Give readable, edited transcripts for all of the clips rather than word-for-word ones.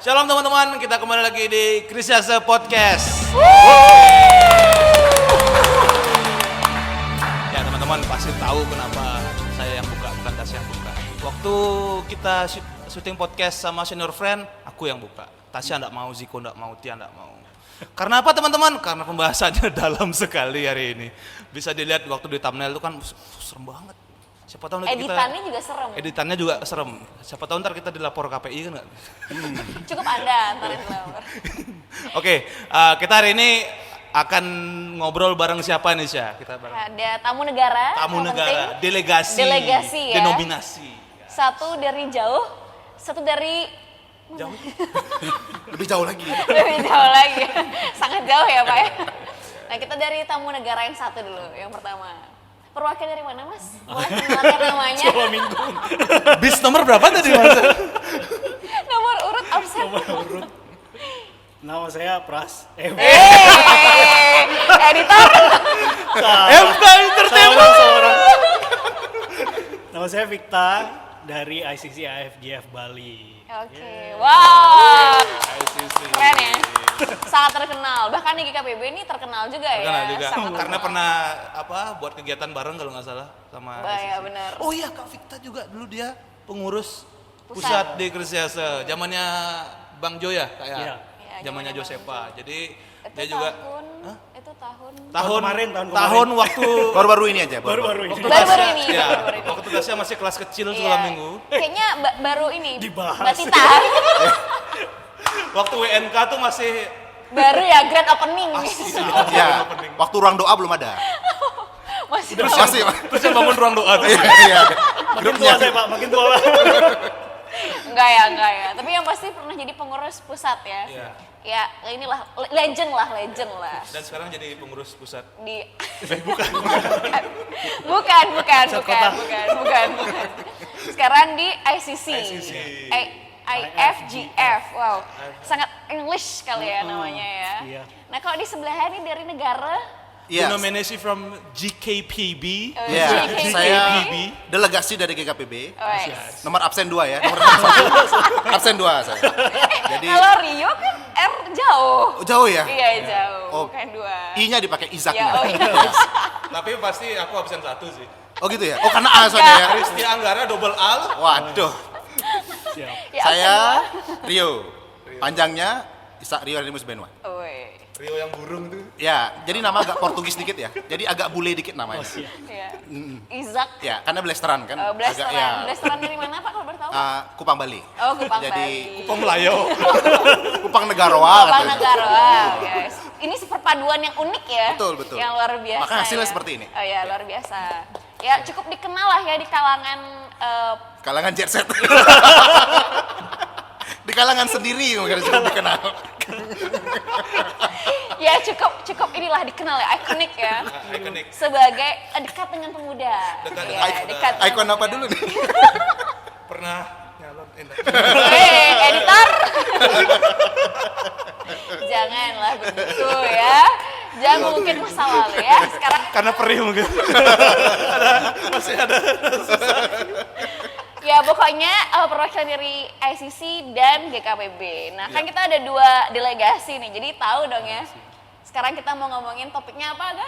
Shalom teman-teman, kita kembali lagi di Kristiase Podcast. Ya teman-teman pasti tahu kenapa saya yang buka, bukan Tasya yang buka. Waktu kita syuting podcast sama senior friend, aku yang buka. Tasya enggak mau, Ziko enggak mau, Tia enggak mau. Karena apa teman-teman? Karena pembahasannya dalam sekali hari ini. Bisa dilihat waktu di thumbnail itu kan serem banget. Siapa tahu nanti editannya juga serem. Editannya juga serem. Siapa tahu ntar kita dilapor KPI kan nggak? Cukup Anda ntar yang dilapor. Oke, kita hari ini akan ngobrol bareng siapa nih Syah? Kita bareng. Ada tamu negara. Tamu yang negara, penting. delegasi ya. denominasi. Satu dari jauh, satu dari Jauh. Lebih jauh lagi. lebih jauh lagi. Sangat jauh ya Pak ya. Nah kita dari tamu negara yang satu dulu, yang pertama. Perwakilan dari mana Mas? Boleh mengenalkan namanya? Jawa Minggu. Bis nomor berapa tadi Mas? Nomor urut absen. Nama saya Pras. Editor. MK Entertainment. Seorang. Nama saya Victa dari ICC AFGF Bali. Oke, wow. Keren ya. Sangat terkenal. Bahkan di GKPB ini terkenal juga ya. Terkenal juga. Sangat Karena terkenal. pernah buat kegiatan bareng kalau nggak salah sama. Ya ICC. benar. Oh iya Kak Victa juga dulu dia pengurus Pusat. pusat di Kristiase. Zamannya Bang Jo ya Kak ya. Iya. Iya, Zamannya zamannya Bang Josepa. Jadi Itu dia juga itu tahun tahun kemarin. waktu Baru-baru ini aja. Baru-baru ini. baru-baru ini. ya, baru-baru ini. waktu tugasnya masih kelas kecil Iya. sekolah minggu. Kayaknya baru ini. Dibahas. Mbak Tita. Waktu WNK tuh masih baru ya grand opening. Ya, waktu ruang doa belum ada. Masih Masih. terus yang bangun ruang doa tuh. Iya. Makin tua saya Pak, makin tua Pak. enggak ya. Tapi yang pasti pernah jadi pengurus pusat ya. Iya. Ya, inilah legend lah. Dan sekarang jadi pengurus pusat. Di Bukan. bukan. Sekarang di ICC. ICC. IFGF. Wow. Sangat English kali ya namanya ya. Iya. Nah, kalau di sebelahnya ini dari negara Iya. Denominasi from GKPB. Iya, GKPB. saya delegasi dari GKPB. Oh, yes. Nomor absen 2 ya. Nomor absen 2 saya. Jadi Kalau Rio kan R jauh. jauh ya? Iya, jauh. Oh. Bukan 2. I-nya dipakai Ya, Izaknya. oh iya. Tapi pasti aku absen 1 sih. Oh gitu ya? Oh karena A soalnya ya? Kristi Anggara double al. Waduh. Siap. Ya, Saya absen Rio. Panjangnya Isak Rio Radimus Benoit. dua. Woi. Rio yang burung tuh. Ya, jadi nama agak Portugis dikit ya. Jadi agak bule dikit namanya. Iya. Izak. Ya, karena Blasteran kan. Blasteran. Agak, ya, Blasteran dari mana Pak kalau boleh tahu? Kupang Bali. Oh, Kupang Jadi Bali. Kupang Melayu. Kupang Negarawa Kupang katanya. Negara. Wow, guys. Ini perpaduan yang unik ya. Betul. Yang luar biasa. Maka hasilnya ya. seperti ini. Oh ya, luar biasa. Ya, cukup dikenal lah ya di kalangan Kalangan jet set. Di kalangan sendiri mungkin cukup dikenal. ya cukup inilah dikenal ya, ikonik ya. Ikonik. Sebagai dekat dengan pemuda. Dekat Ya, dengan dekat. Ikon apa dulu nih? Pernah nyalon enak. Editor. Janganlah begitu ya. Jangan mungkin masa lalu ya. Sekarang Karena perih mungkin. Masih ada. ya pokoknya perwakilan dari ICC dan GKPB. Nah kan kita ada 2 delegasi nih, jadi tahu dong ya. Sekarang kita mau ngomongin topiknya apa Aga?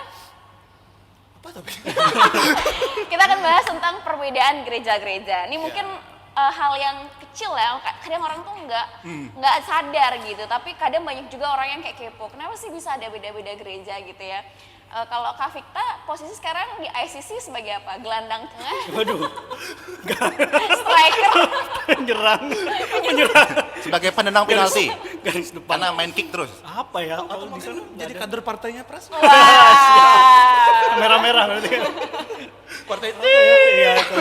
Apa tapi? Kita akan bahas tentang perbedaan gereja-gereja. Ini mungkin hal yang kecil ya, kadang orang tuh nggak sadar gitu. Tapi kadang banyak juga orang yang kayak kepo. Kenapa sih bisa ada beda-beda gereja gitu ya? Kalau Kak Victa posisi sekarang di ICC sebagai apa? Gelandang tengah? Waduh. Striker? Menyerang. Sebagai penendang penalti. Garis depan. Karena main kick terus. Apa ya? Atau Kalau di sana mungkin jadi kader partainya Pras? Wah. merah-merah berarti. Partai Iya itu.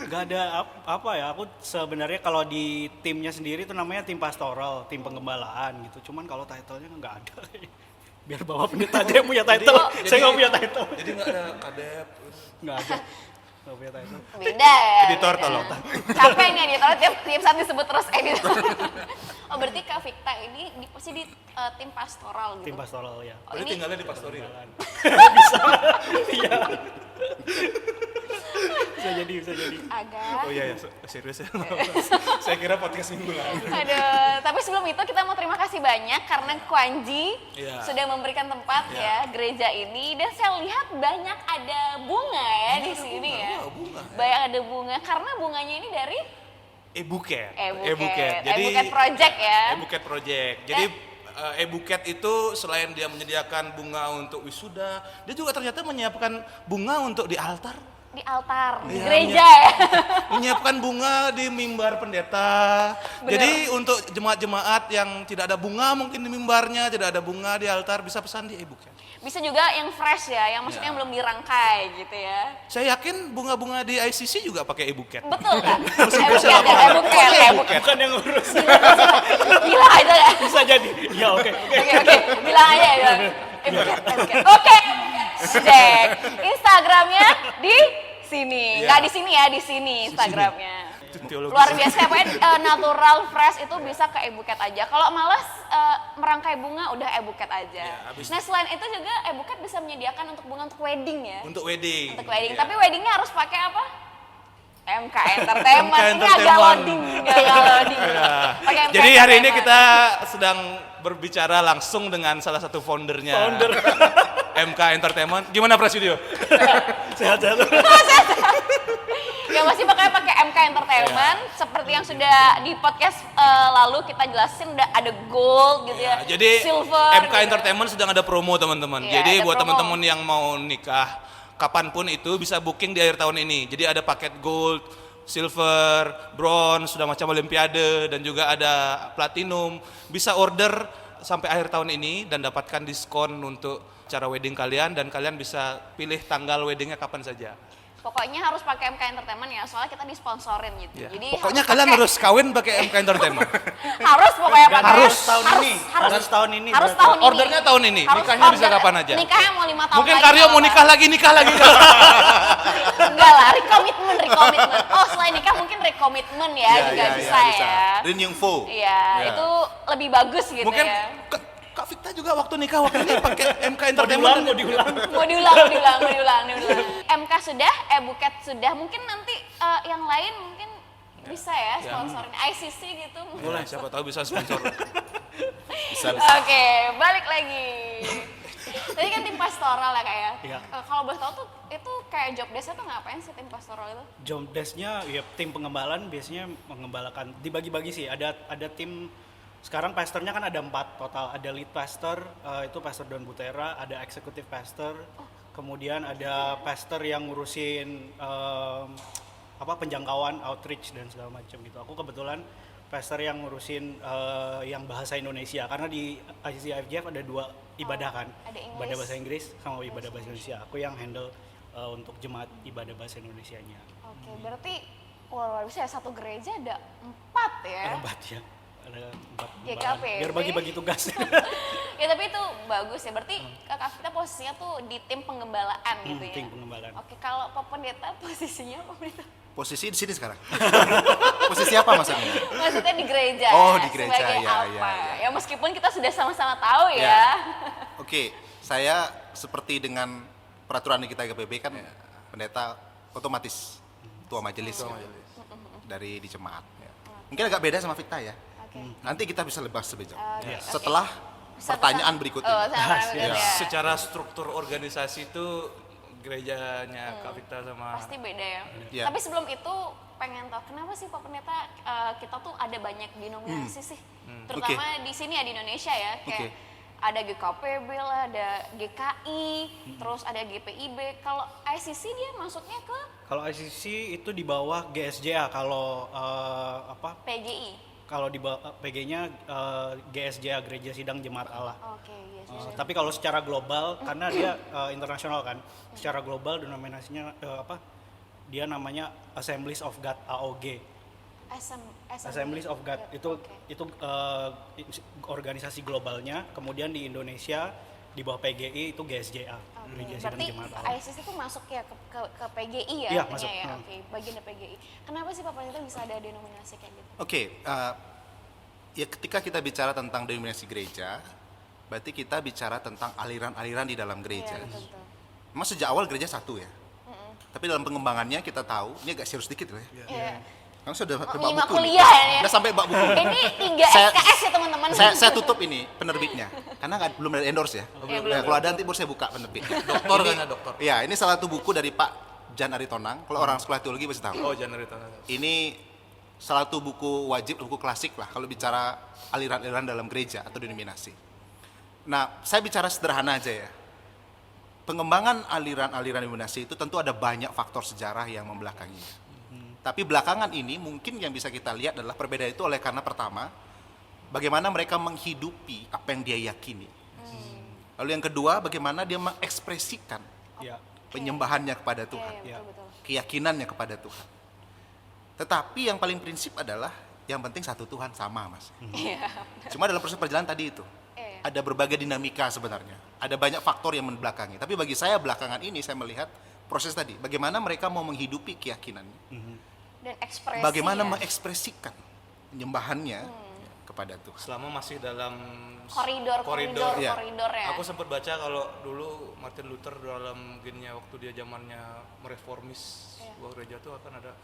Gak ada apa ya, aku sebenarnya kalau di timnya sendiri itu namanya tim pastoral, tim penggembalaan gitu. Cuman kalau title-nya nggak ada. Biar bawa pendeta aja yang punya title. Saya nggak punya title. Jadi nggak ada kadep. Nggak ada. Nggak punya title. Beda ya. Editor beda. tolong. Capek nih editor, tiap saat disebut terus editor. Oh berarti Kak Victa ini pasti di tim pastoral gitu? Tim pastoral ya. Oh, Berarti ini tinggalnya di pastori. Bisa. Iya. Bisa jadi. Agak. Oh iya, serius ya. Saya kira podcast minggu lalu. Aduh, tapi sebelum itu kita mau terima kasih banyak karena Kwanji Iya. sudah memberikan tempat ya gereja ini, dan saya lihat banyak ada bunga ya di sini ya. bunga. Banyak ada bunga karena bunganya ini dari E-Buket. E-Buket Project ya. E-Buket Project. Jadi E-Buket itu selain dia menyediakan bunga untuk wisuda, dia juga ternyata menyiapkan bunga untuk di altar. Di altar, di Iya, gereja ya. Menyiapkan bunga di mimbar pendeta. Bener. Jadi untuk jemaat-jemaat yang tidak ada bunga mungkin di mimbarnya, tidak ada bunga di altar, bisa pesan di E-Buket. Bisa juga yang fresh ya, yang maksudnya belum dirangkai gitu ya. Saya yakin bunga-bunga di ICC juga pakai E-Buket. Betul kan? bisa E-Buket. Bukan yang ngurus. Bilang aja ya. Bisa jadi. Ya oke. Oke, bilang aja ya. E-Buket. Oke, cek. Instagramnya di sini. Iya. Nggak di sini ya, di sini Instagramnya. Itu teologis. Luar biasa, pokoknya natural fresh itu bisa ke E-Buket aja. Kalau malas merangkai bunga udah E-Buket aja. Ya, habis Nah selain itu juga E-Buket bisa menyediakan untuk bunga untuk wedding ya. Untuk wedding. Untuk wedding, Iya. tapi weddingnya harus pakai apa? MK Entertainment. MK Ini agak Entertainment. loading, agak loading. Ya. Pakai MK Jadi hari ini Entertainment. kita sedang berbicara langsung dengan salah satu foundernya. MK Entertainment. Gimana Prasidyo? Sehat-sehat. Ya masih pakai MK Entertainment seperti yang sudah di podcast lalu kita jelasin, udah ada gold gitu ya, Jadi silver MK gitu. Entertainment sedang ada promo teman-teman. Iya, Jadi ada buat promo. teman-teman yang mau nikah kapanpun itu bisa booking di akhir tahun ini. Jadi ada paket gold, silver, bronze, sudah macam olimpiade, dan juga ada platinum. Bisa order sampai akhir tahun ini dan dapatkan diskon untuk cara wedding kalian, dan kalian bisa pilih tanggal weddingnya kapan saja. Pokoknya harus pakai MK Entertainment ya, soalnya kita disponsorin gitu. Ya. Jadi Pokoknya kalian harus kawin pakai MK Entertainment. harus pokoknya pakai. Harus tahun ini. Harus tahun ini Harus berarti. tahun ini. Ordernya tahun ini, Harus nikahnya bisa order. kapan aja. Nikahnya mau 5 tahun Mungkin lagi Karyo mau kalau nikah lagi. Enggak lah, rekomitmen. Oh, selain nikah mungkin rekomitmen ya, juga bisa ya. Renewfo. Iya, itu lebih bagus gitu Mungkin ya. Kak Vita juga waktu nikah ini pakai MK Mau Entertainment. diulang. Mau diulang. MK sudah, E-Buket sudah. Mungkin nanti yang lain mungkin bisa ya sponsorin ICC gitu. Boleh, siapa tahu bisa sponsor. Bisa. Oke, balik lagi. Tadi kan tim pastoral ya Kak ya. Iya. Kalau boleh tahu tuh itu kayak job desk-nya tuh ngapain sih tim pastoral itu? Job desk-nya ya tim pengembalaan biasanya mengembalakan, dibagi-bagi sih. Ada tim. Sekarang pastornya kan ada 4 total, ada lead pastor, itu Pastor Don Butera, ada executive pastor, kemudian ada pastor yang ngurusin penjangkauan, outreach dan segala macam gitu. Aku kebetulan pastor yang ngurusin yang bahasa Indonesia, karena di ICC IFGF ada 2 ibadah kan, ada Inggris. ibadah bahasa Inggris sama ibadah bahasa Indonesia. Aku yang handle untuk jemaat ibadah bahasa Indonesianya. Oke, berarti luar biasa ya, satu gereja ada 4 ya. Ada 4 ya. Ada 4 GKP. biar bagi-bagi tugas. Ya tapi itu bagus ya, berarti Kak Vita posisinya tuh di tim penggembalaan gitu ya. Tim pengembalaan. Oke, kalau Pak Pendeta posisinya Pak Pendeta? Posisi di sini sekarang. Posisi apa maksudnya? Maksudnya di gereja. Oh, di gereja, sebagai ya, apa? ya. Ya meskipun kita sudah sama-sama tahu ya. Ya. Oke, saya seperti dengan peraturan di kita GPB kan pendeta otomatis ketua majelis gitu, dari di jemaat. Mungkin agak beda sama Victa ya. Oke. Nanti kita bisa lebih lebih jauh. Oke, Setelah pertanyaan berikut Oh, ini. sama berikut ya. Secara struktur organisasi itu gerejanya Kak Vita sama Pasti beda ya. Iya. Tapi sebelum itu pengen tahu kenapa sih Pak Pendeta kita tuh ada banyak denominasi sih. Terutama di sini ya di Indonesia ya, kayak ada GKPB lah, ada GKI, terus ada GPIB. Kalau ICC dia masuknya ke Kalau ICC itu di bawah GSJA, kalau PGI. Kalau di bawah PG-nya GSJA, Gereja Sidang Jemaat Allah. Oke, yes. Tapi kalau secara global, karena dia internasional kan, secara global denominasinya dia namanya Assemblies of God (AOG). Assemblies of God itu organisasi globalnya. Kemudian di Indonesia di bawah PGI itu GSJA, Gereja Sidang Berarti Jemaat Allah. ICC itu masuk ya ke PGI ya, Iya, artinya masuk. ya. Oke, bagian dari PGI. Kenapa sih Pak Pendeta bisa ada denominasi kayak gitu? Oke, ya ketika kita bicara tentang denominasi gereja, berarti kita bicara tentang aliran-aliran di dalam gereja. Iya, betul. Memang sejak awal gereja satu ya. Tapi dalam pengembangannya kita tahu, ini agak serius dikit loh ya. Iya. Kan sudah bak Nyimak buku nih. kuliah ya. Udah sampai bak buku. Ini 3 Saya- SKS ya teman-teman. Saya tutup ini penerbitnya karena belum ada endorse ya. belum. Nah, kalau ada nanti baru saya buka penerbitnya. Doktor Ini- kan ya, doktor. Iya, ini salah satu buku dari Pak Jan Aritonang. Kalau orang sekolah teologi pasti tahu. Oh, jangan itu. Ini salah satu buku wajib, buku klasik lah kalau bicara aliran-aliran dalam gereja atau denominasi. Nah, saya bicara sederhana aja ya. Pengembangan aliran-aliran denominasi itu tentu ada banyak faktor sejarah yang membelakanginya. Tapi belakangan ini mungkin yang bisa kita lihat adalah perbedaan itu oleh karena pertama, bagaimana mereka menghidupi apa yang dia yakini. Lalu yang kedua, bagaimana dia mengekspresikan Ya. penyembahannya kepada Tuhan, Iya, betul. keyakinannya kepada Tuhan. Tetapi yang paling prinsip adalah yang penting satu Tuhan sama, Mas. Iya. Cuma dalam proses perjalanan tadi itu Iya. ada berbagai dinamika sebenarnya. Ada banyak faktor yang membelakangi. Tapi bagi saya belakangan ini saya melihat proses tadi, bagaimana mereka mau menghidupi keyakinannya. Dan ekspresi. Bagaimana ya. mengekspresikan penyembahannya kepada Tuhan. Selama masih dalam koridor ya. ya. Aku sempat baca kalau dulu Martin Luther dalam gennya waktu dia zamannya mereformis sebuah gereja itu akan ada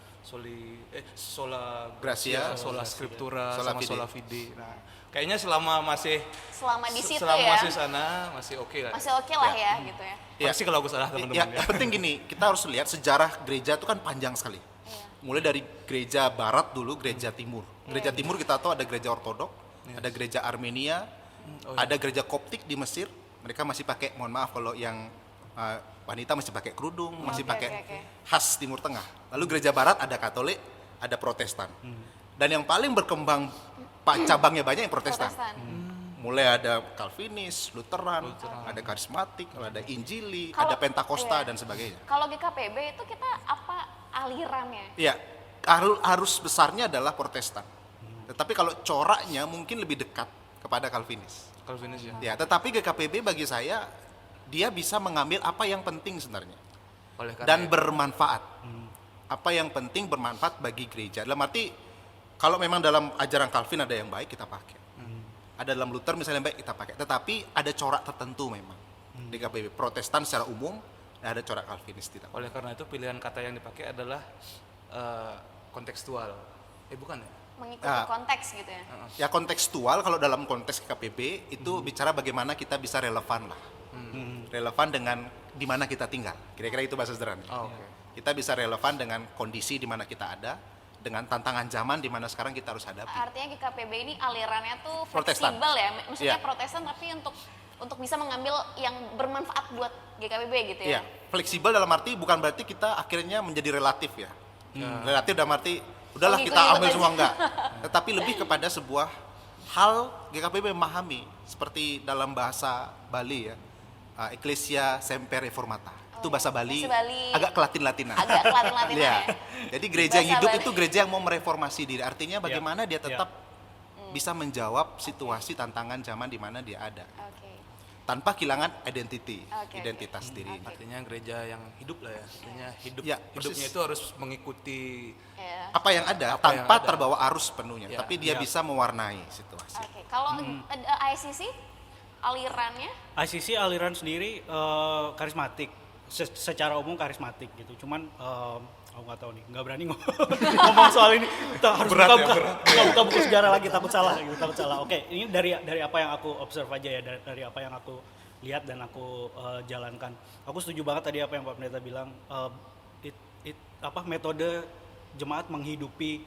sola Gratia, sola scriptura, sola sama fide. sola fide. Nah, kayaknya selama masih selama di situ selama ya. masih sana masih oke lah. Masih oke lah ya gitu ya. Ya. Pasti kalau aku salah Ya, teman-teman ya. yang penting gini, kita harus lihat sejarah gereja itu kan panjang sekali. Mulai dari gereja barat dulu, gereja timur. Gereja timur kita tahu ada gereja ortodok, ada gereja Armenia, ada gereja Koptik di Mesir. Mereka masih pakai, mohon maaf kalau yang wanita masih pakai kerudung, masih Oke, pakai oke. khas Timur Tengah. Lalu gereja barat ada Katolik, ada Protestan. Dan yang paling berkembang cabangnya banyak yang Protestan. Mulai ada Calvinis, Lutheran, ada karismatik, ada Injili, Kalau- ada Pentakosta iya. dan sebagainya. Kalau GKPB itu kita apa alirannya? Iya, arus besarnya adalah Protestan. Tetapi kalau coraknya mungkin lebih dekat kepada Calvinis. Calvinis ya. Ya, tetapi GKPB bagi saya dia bisa mengambil apa yang penting sebenarnya Oleh karena dan itu. bermanfaat. Apa yang penting bermanfaat bagi gereja. Dalam arti kalau memang dalam ajaran Calvin ada yang baik kita pakai. Ada dalam Luther misalnya yang baik kita pakai. Tetapi ada corak tertentu memang. Di GKPB Protestan secara umum dan ada corak Calvinis tidak. Oleh karena itu pilihan kata yang dipakai adalah kontekstual. Bukan ya? Mengikuti Ah. konteks gitu ya. Ya kontekstual kalau dalam konteks KPB itu bicara bagaimana kita bisa relevan lah. Relevan dengan di mana kita tinggal. Kira-kira itu bahasa sederhana. Oh, oke. Kita bisa relevan dengan kondisi di mana kita ada, dengan tantangan zaman di mana sekarang kita harus hadapi. Artinya GKPB ini alirannya tuh Protestan. fleksibel ya. Maksudnya Iya. Protestan tapi untuk bisa mengambil yang bermanfaat buat GKPB gitu ya. Iya, fleksibel dalam arti bukan berarti kita akhirnya menjadi relatif ya. Relatif dalam arti udahlah kita ngikut-ngikut ambil aja. semua enggak. Tetapi lebih kepada sebuah hal GKPB memahami seperti dalam bahasa Bali ya. Ecclesia Semper Reformata. Itu bahasa Bali, bahasa Bali. agak ke Latin-Latinan. Agak ke Latin-Latinan Iya. ya. Jadi gereja yang Bahasa hidup Bali. itu gereja yang mau mereformasi diri. Artinya bagaimana dia tetap bisa menjawab situasi tantangan zaman di mana dia ada. Oke. Tanpa kehilangan identity, Oke, identitas diri ini. Artinya gereja yang hidup lah ya. Artinya Ya, hidupnya persis. itu harus mengikuti Ya. Apa yang ada Apa yang tanpa ada. terbawa arus penuhnya, Ya, tapi dia ya. bisa mewarnai situasi. Oke. Kalau ada ICC alirannya ICC aliran sendiri karismatik, secara umum karismatik gitu. Cuman aku nggak tahu nih, nggak berani ngomong soal ini. Kita harus Berat ya, buka sejarah lagi, takut salah. Oke, ini dari apa yang aku observe aja ya, dari apa yang aku lihat dan aku jalankan. Aku setuju banget tadi apa yang Pak Pendeta bilang. Metode jemaat menghidupi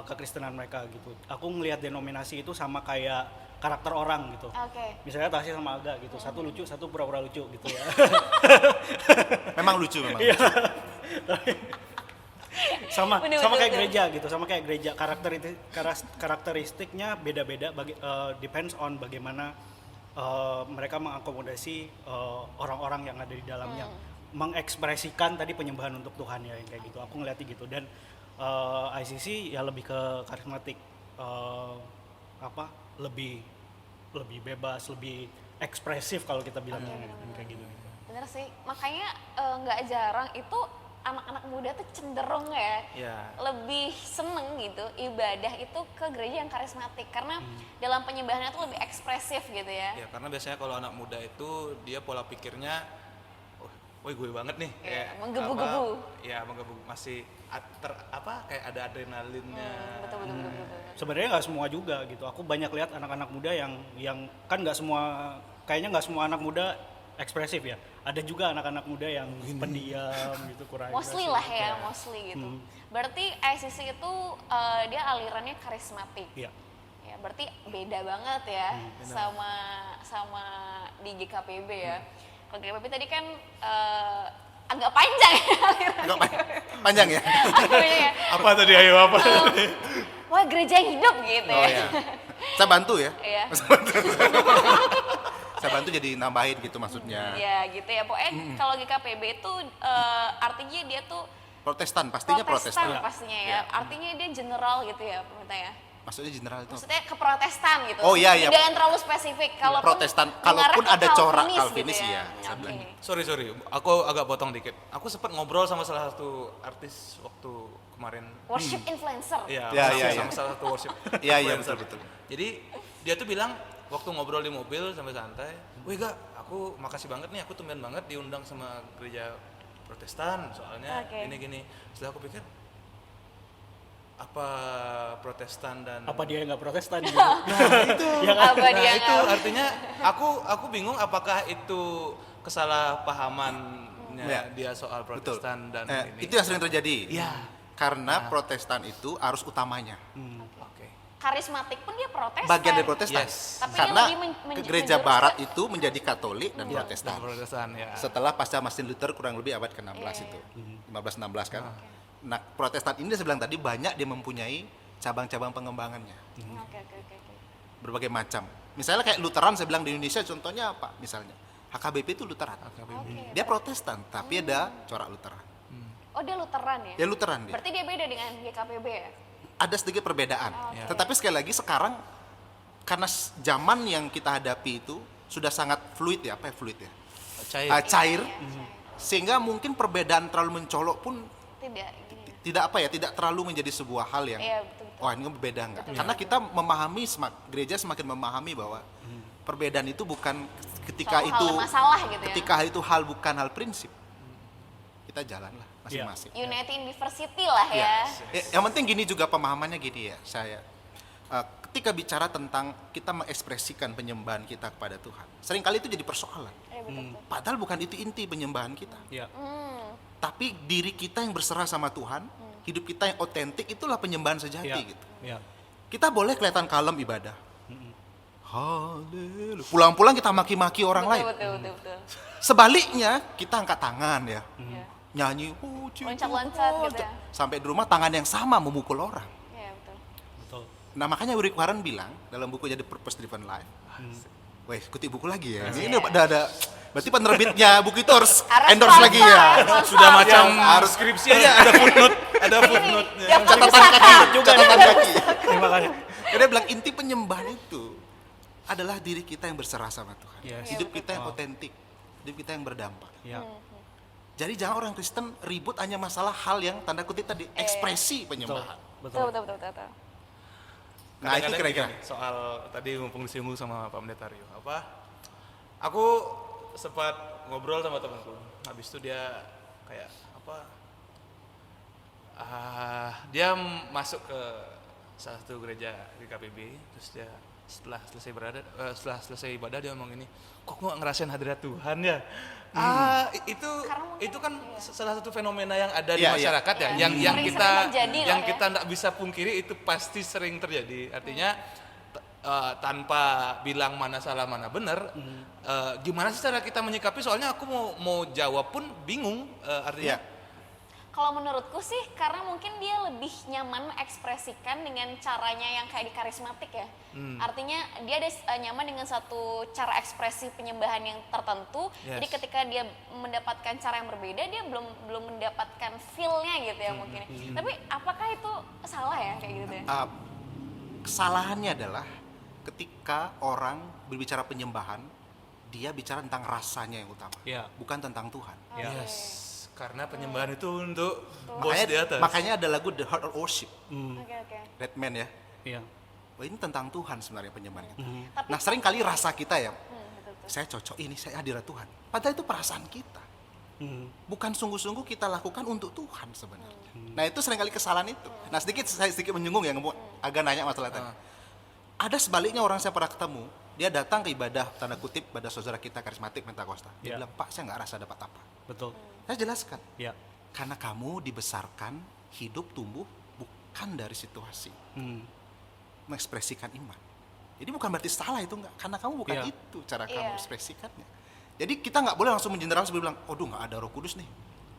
kekristenan mereka gitu. Aku ngelihat denominasi itu sama kayak karakter orang gitu. Oke. Misalnya Tasya sama Aga gitu, satu lucu, satu pura-pura lucu gitu ya. Memang lucu memang. Iya. sama Bener, sama bener, kayak bener. gereja gitu, sama kayak gereja, karakteristiknya beda-beda, depends on bagaimana mereka mengakomodasi orang-orang yang ada di dalamnya, mengekspresikan tadi penyembahan untuk Tuhan ya, yang kayak gitu. Aku ngeliatnya gitu. Dan ICC ya lebih ke karismatik, lebih bebas, lebih ekspresif kalau kita bilangnya kayak gitu. Bener sih. Makanya nggak jarang itu anak-anak muda tuh cenderung ya ya lebih seneng gitu ibadah itu ke gereja yang karismatik karena dalam penyembahannya tuh lebih ekspresif gitu ya. ya karena biasanya kalau anak muda itu dia pola pikirnya woi gue banget nih. Iya, Kayak menggebu-gebu. Ya menggebu masih kayak ada adrenalinnya. Betul. Sebenarnya nggak semua juga gitu. Aku banyak lihat anak-anak muda yang kan nggak semua, kayaknya nggak semua anak muda ekspresif ya. Ada juga anak-anak muda yang pendiam gitu, kurang Mostly ekspresif. lah ya, mostly gitu. Berarti ICC itu dia alirannya karismatik. Iya. Ya, berarti beda banget ya sama di GKPB ya. Kalau GKPB tadi kan agak panjang ya alirannya. Enggak panjang ya? Agak panjang ya. Apa tadi ayo apa? Wah, gereja yang hidup gitu Oh ya. ya. Saya bantu ya. Iya. Saya bantu jadi nambahin gitu maksudnya. Ya gitu ya. Pokoknya kalau GKPB itu artinya dia tuh Protestan, pastinya Protestan. pastinya ya. Artinya dia general gitu ya, pemerintah ya. Maksudnya general itu. Maksudnya ke Protestan gitu. Oh, iya, iya. Jangan terlalu spesifik. Kalau Protestan, kalaupun ada corak Calvinis gitu ya, saya Oke. bilang Sorry, aku agak potong dikit. Aku sempat ngobrol sama salah satu artis waktu kemarin. Worship influencer. Iya, Ya, masih ya, sama ya. salah satu worship. Iya, iya, influencer. betul. Jadi dia tuh bilang waktu ngobrol di mobil sampai santai, "Wih, Gak, aku makasih banget nih, aku tumben banget diundang sama gereja Protestan soalnya Oke. gini-gini." Setelah aku pikir apa Protestan dan Apa dia nggak Protestan gitu? Apa Nah, dia itu nggak- artinya aku bingung apakah itu kesalahpahamannya Ya. dia soal Betul. Protestan dan ini. Itu yang sering terjadi. Iya. Karena Protestan itu arus utamanya. Oke. Karismatik pun dia Protestan. Bagian dari Protestan. Yes. Tapi Karena dia lebih ke gereja menjurus barat ke- itu menjadi Katolik dan Ya, Protestan. Protestan ya. Setelah pasca Martin Luther kurang lebih abad ke-16 Iya, itu. 1516 kan. Nah, Protestan ini saya bilang tadi banyak dia mempunyai cabang-cabang pengembangannya. Oke. Berbagai macam. Misalnya kayak Lutheran saya bilang di Indonesia contohnya apa? Misalnya HKBP itu Lutheran. Oke. Dia Protestan, tapi ada corak Lutheran. Oh, dia Lutheran ya? Ya Lutheran dia. Berarti dia beda dengan GKPB ya? Ada sedikit perbedaan. Oke. Tetapi sekali lagi sekarang karena zaman yang kita hadapi itu sudah sangat fluid ya, apa ya fluid ya? Cair. Cair. Iya. Sehingga mungkin perbedaan terlalu mencolok pun Tidak gini. tidak terlalu menjadi sebuah hal yang Iya, betul. wah ini berbeda enggak. Karena kita memahami gereja semakin memahami bahwa perbedaan itu bukan ketika Suatu itu hal masalah gitu ya. ketika itu hal bukan hal prinsip. Kita jalanlah masing-masing. Unity University lah ya. Yang penting gini juga pemahamannya gini ya, saya ketika bicara tentang kita mengekspresikan penyembahan kita kepada Tuhan, seringkali itu jadi persoalan. Betul. Padahal bukan itu inti penyembahan kita. Ya. Tapi diri kita yang berserah sama Tuhan, hidup kita yang otentik itulah penyembahan sejati Ya. gitu. Ya. Kita boleh kelihatan kalem ibadah. Haleluya. Pulang-pulang kita maki-maki orang lain. Betul. Sebaliknya kita angkat tangan ya. Iya. Nyanyi Loncat-loncat gitu ya. sampai di rumah tangan yang sama memukul orang. Iya, betul. Betul. Nah makanya Rick Warren bilang dalam bukunya The Purpose Driven Life. Weh, kutip buku lagi ya. Ini udah ada. Berarti penerbitnya buku itu harus Harus endorse lagi ya. sponsor. Sudah macam harus skripsi aja ada footnote, ada footnote. Yang Catatan pusaka. kaki juga catatan kaki. Terima kasih. Jadi dia bilang inti penyembahan itu adalah diri kita yang berserah sama Tuhan. Yes. Hidup kita yang otentik, hidup kita yang berdampak. Ya. Jadi jangan orang Kristen ribut hanya masalah hal yang tanda kutip tadi ekspresi penyembahan. Betul. Betul. Nah itu Kadang-kadang kira-kira. gini, soal tadi mumpung disinggung sama Pak Pendeta Rio, aku sempat ngobrol sama temanku, habis itu dia kayak dia masuk ke salah satu gereja di KPB, terus dia setelah selesai ibadah dia ngomong ini, kok gua ngerasain hadirat Tuhan ya? Itu kan salah satu fenomena yang ada di Iya, iya. masyarakat ya, yang Sering-sering kita terjadi lah yang ya. kita nggak bisa pungkiri itu pasti sering terjadi. Artinya tanpa bilang mana salah mana benar, gimana sih cara kita menyikapi? Soalnya aku mau jawab pun bingung. Artinya Iya. Kalau menurutku sih karena mungkin dia lebih nyaman mengekspresikan dengan caranya yang kayak di karismatik ya. Artinya dia ada nyaman dengan satu cara ekspresi penyembahan yang tertentu. Yes. Jadi ketika dia mendapatkan cara yang berbeda dia belum mendapatkan feel-nya gitu ya mungkin. Tapi apakah itu salah ya kayak gitu ya? Kesalahannya adalah ketika orang berbicara penyembahan, dia bicara tentang rasanya yang utama, Iya. bukan tentang Tuhan. Ya. yes, karena penyembahan itu untuk bos di atas. Makanya ada lagu The Heart of Worship, Oke. Redman ya. Iya. Wah, ini tentang Tuhan sebenarnya penyembahan kita. Tapi- Nah sering kali rasa kita ya, Betul. saya cocok ini, saya hadirat Tuhan. Padahal itu perasaan kita. Bukan sungguh-sungguh kita lakukan untuk Tuhan sebenarnya. Nah itu seringkali kesalahan itu. Nah saya sedikit menyinggung ya, agak nanya masalah tadi. Ada sebaliknya orang saya pernah ketemu, dia datang ke ibadah, tanda kutip, pada saudara kita karismatik Pentakosta. Dia bilang, Pak saya nggak rasa dapat apa. Betul. Saya jelaskan, Ya. karena kamu dibesarkan, hidup tumbuh bukan dari situasi, mengekspresikan iman. Jadi bukan berarti salah itu enggak, karena kamu bukan Iya. itu cara kamu Iya. ekspresikannya. Jadi kita nggak boleh langsung mengeneralisasi bilang, nggak ada Roh Kudus nih.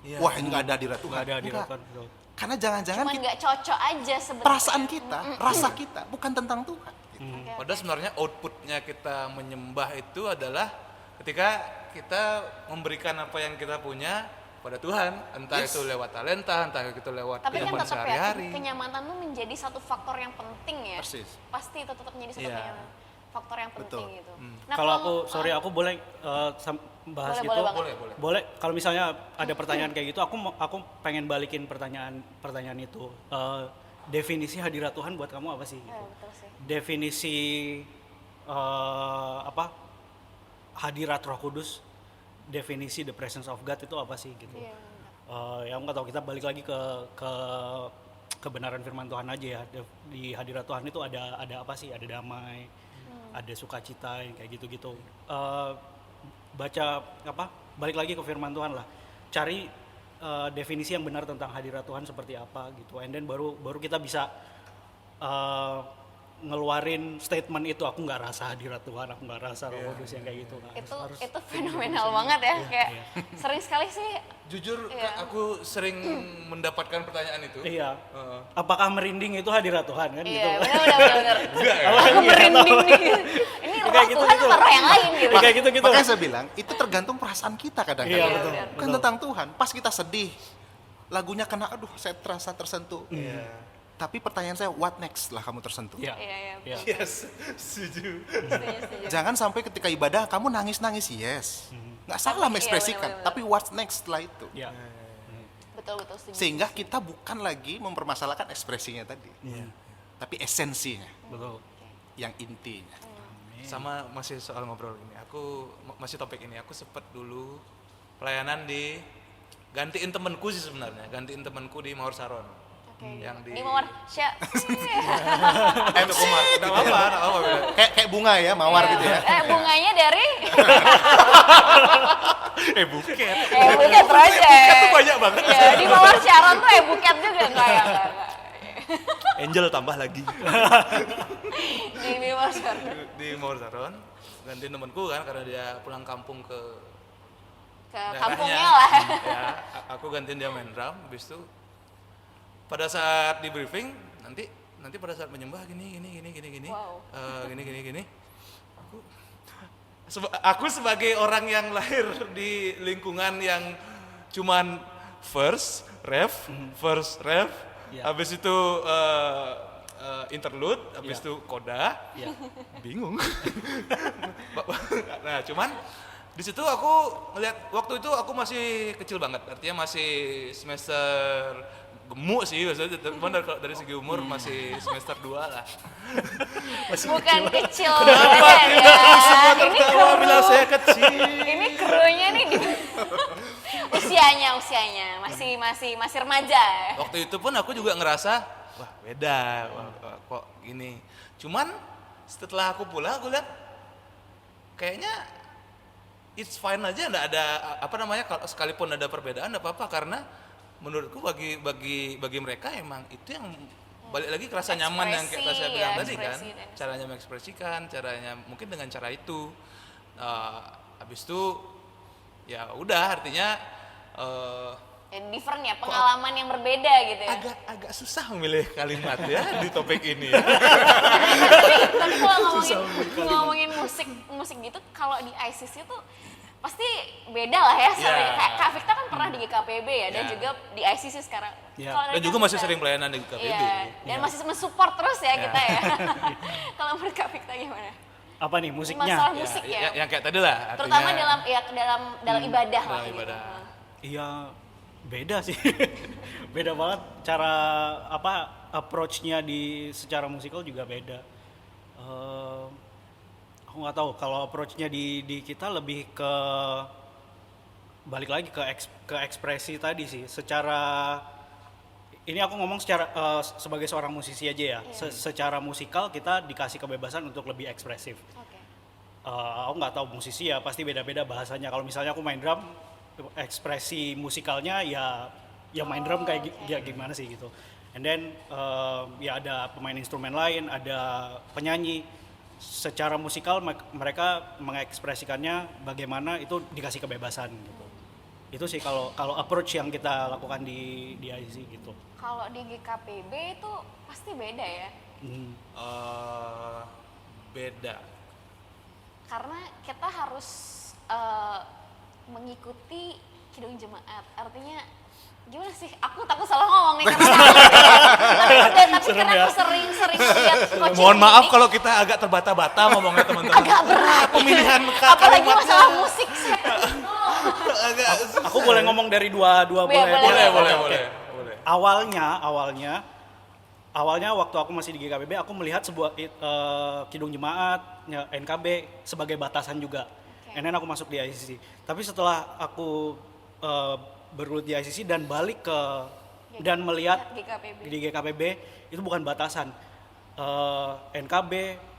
Iya. Wah ini nggak ada hadirat Tuhan. Nggak ada Enggak. hadirat Tuhan. Karena jangan-jangan Cuman nggak cocok aja sebenarnya. perasaan kita, rasa kita bukan tentang Tuhan. Gitu. Oke, Padahal oke. sebenarnya outputnya kita menyembah itu adalah ketika kita memberikan apa yang kita punya pada Tuhan, entah Yes. itu lewat talenta, entah itu lewat Tapi kan kehidupan tetap ya, sehari-hari. kenyamanan tuh menjadi satu faktor yang penting ya. Persis. Pasti itu tetap menjadi satu Iya. faktor yang penting Betul. gitu. Kalau aku boleh bahas Boleh, gitu. boleh banget. Boleh. Boleh, kalau misalnya ada pertanyaan kayak gitu, aku pengen balikin pertanyaan itu. Definisi hadirat Tuhan buat kamu apa sih? Ya, betul sih. Definisi hadirat Roh Kudus, definisi the presence of God itu apa sih gitu? Iya. Ya nggak tahu, kita balik lagi ke kebenaran firman Tuhan aja ya. Di hadirat Tuhan itu ada apa sih? Ada damai, ada sukacita yang kayak gitu-gitu. Baca balik lagi ke firman Tuhan lah, cari definisi yang benar tentang hadirat Tuhan seperti apa gitu, and then baru kita bisa ngeluarin statement itu, aku nggak rasa hadirat Tuhan, aku nggak rasa Roh Kudus yang kayak gitu. Nah, Itu fenomenal banget ya, kayak sering sekali sih. Jujur, Iya. aku sering mendapatkan pertanyaan itu. Iya. Heeh. Apakah merinding itu hadirat Tuhan kan gitu? Iya, benar. Enggak ya? Aku merinding nih. Ini roh Kayak Tuhan gitu-gitu. atau roh yang lain gitu. Kayak gitu-gitu. Makanya saya bilang itu tergantung perasaan kita Iya, kadang-kadang. betul. Bukan Betul. tentang Tuhan. Pas kita sedih, lagunya kena, aduh saya terasa tersentuh. Tapi pertanyaan saya, what next lah kamu tersentuh? Iya. Iya, Iya. betul. Yes, setuju. Setuju. Jangan sampai ketika ibadah kamu nangis-nangis, yes. Nggak salah Tapi- mengekspresikan, iya, benar-benar. tapi what's next setelah itu? Iya. Betul setuju. Sehingga kita bukan lagi mempermasalahkan ekspresinya tadi, tapi esensinya, Betul. yang intinya. Sama masih soal ngobrol ini, masih topik ini, aku sempet dulu pelayanan gantiin temenku sih sebenarnya, gantiin temenku di Mawar Saron. Oke. Yang di Di Mawar Sya. MC. Enggak apa-apa. Kayak bunga ya, mawar gitu ya. Bunganya dari Buket. buket project. tuh banyak banget. Iya, di Mawar Sharon tuh buket juga enggak. Angel tambah lagi. Di Mawar Sharon. Di Mawar Saron, gantiin temenku kan karena dia pulang kampung ke Ke daerahnya. kampungnya lah. Ya, aku gantiin dia main drum, habis itu pada saat di briefing nanti pada saat menyembah gini. Wow. Gini. Aku sebagai orang yang lahir di lingkungan yang cuman first ref, Ya. habis itu interlude, habis Ya. itu koda, Iya. bingung. Nah, cuman di situ aku ngeliat waktu itu aku masih kecil banget, artinya masih semester gemuk sih, maksudnya cuman dari segi umur masih semester 2 lah. Bukan kecil. Kenapa ya. tidak semua Ini tertawa kru. bila saya kecil? Ini krunya nih di usianya masih remaja. Waktu itu pun aku juga ngerasa, wah beda, wah, kok gini. Cuman setelah aku pulang aku lihat kayaknya it's fine aja, nggak ada apa namanya, kalau sekalipun ada perbedaan nggak apa-apa, karena menurutku bagi mereka emang itu yang balik lagi kerasa nyaman yang kayak saya bilang tadi kan, ekspresi dan- caranya mengekspresikan, caranya mungkin dengan cara itu. Habis itu ya udah, artinya Ya, different ya, pengalaman yang berbeda gitu ya. agak susah memilih kalimat ya di topik ini. Ya. Tapi kalau ngomongin musik gitu, kalau di ICC tuh pasti beda lah ya. Iya. Kayak Kak Victa kan pernah di GKPB ya, dan Iya. juga di ICC sekarang. Iya. Kalau Dan dari juga Kak masih Victa- sering pelayanan di KPB. Iya, dan masih mensupport terus ya kita ya. Kalau menurut Kak Victa gimana? Apa nih musiknya? Masalah musik Ya, ya. yang kayak tadi lah. Terutama artinya dalam ibadah dalam lah gitu. ibadah. Iya, beda sih. Beda banget cara approach-nya secara musikal juga beda. Aku nggak tahu kalau approach-nya di kita lebih ke balik lagi ke ekspresi tadi sih. Secara ini aku ngomong secara sebagai seorang musisi aja ya. Secara musikal kita dikasih kebebasan untuk lebih ekspresif. Oke. Aku nggak tahu musisi ya, pasti beda-beda bahasanya. Kalau misalnya aku main drum, ekspresi musikalnya ya main drum kayak gimana sih gitu. And then ya ada pemain instrumen lain, ada penyanyi. Secara musikal mereka mengekspresikannya bagaimana, itu dikasih kebebasan gitu. Itu sih kalau approach yang kita lakukan di IC gitu. Kalau di GKPB itu pasti beda ya. Beda. Karena kita harus mengikuti kidung jemaat. Artinya gimana sih? Aku takut salah ngomong nih karena tapi karena aku sering lihat coaching. Mohon maaf ini, kalau kita agak terbata-bata ngomongnya teman-teman. agak berat. Pemilihan Apalagi kalimatnya. masalah musik sih. Agak Aku boleh ngomong dari dua boleh. boleh. Awalnya waktu aku masih di GKPB, aku melihat sebuah kidung jemaat, NKB sebagai batasan juga. Okay. And then aku masuk di ICC. Tapi setelah aku bergelut di ICC dan balik dan melihat GKPB. di GKPB itu bukan batasan. NKB,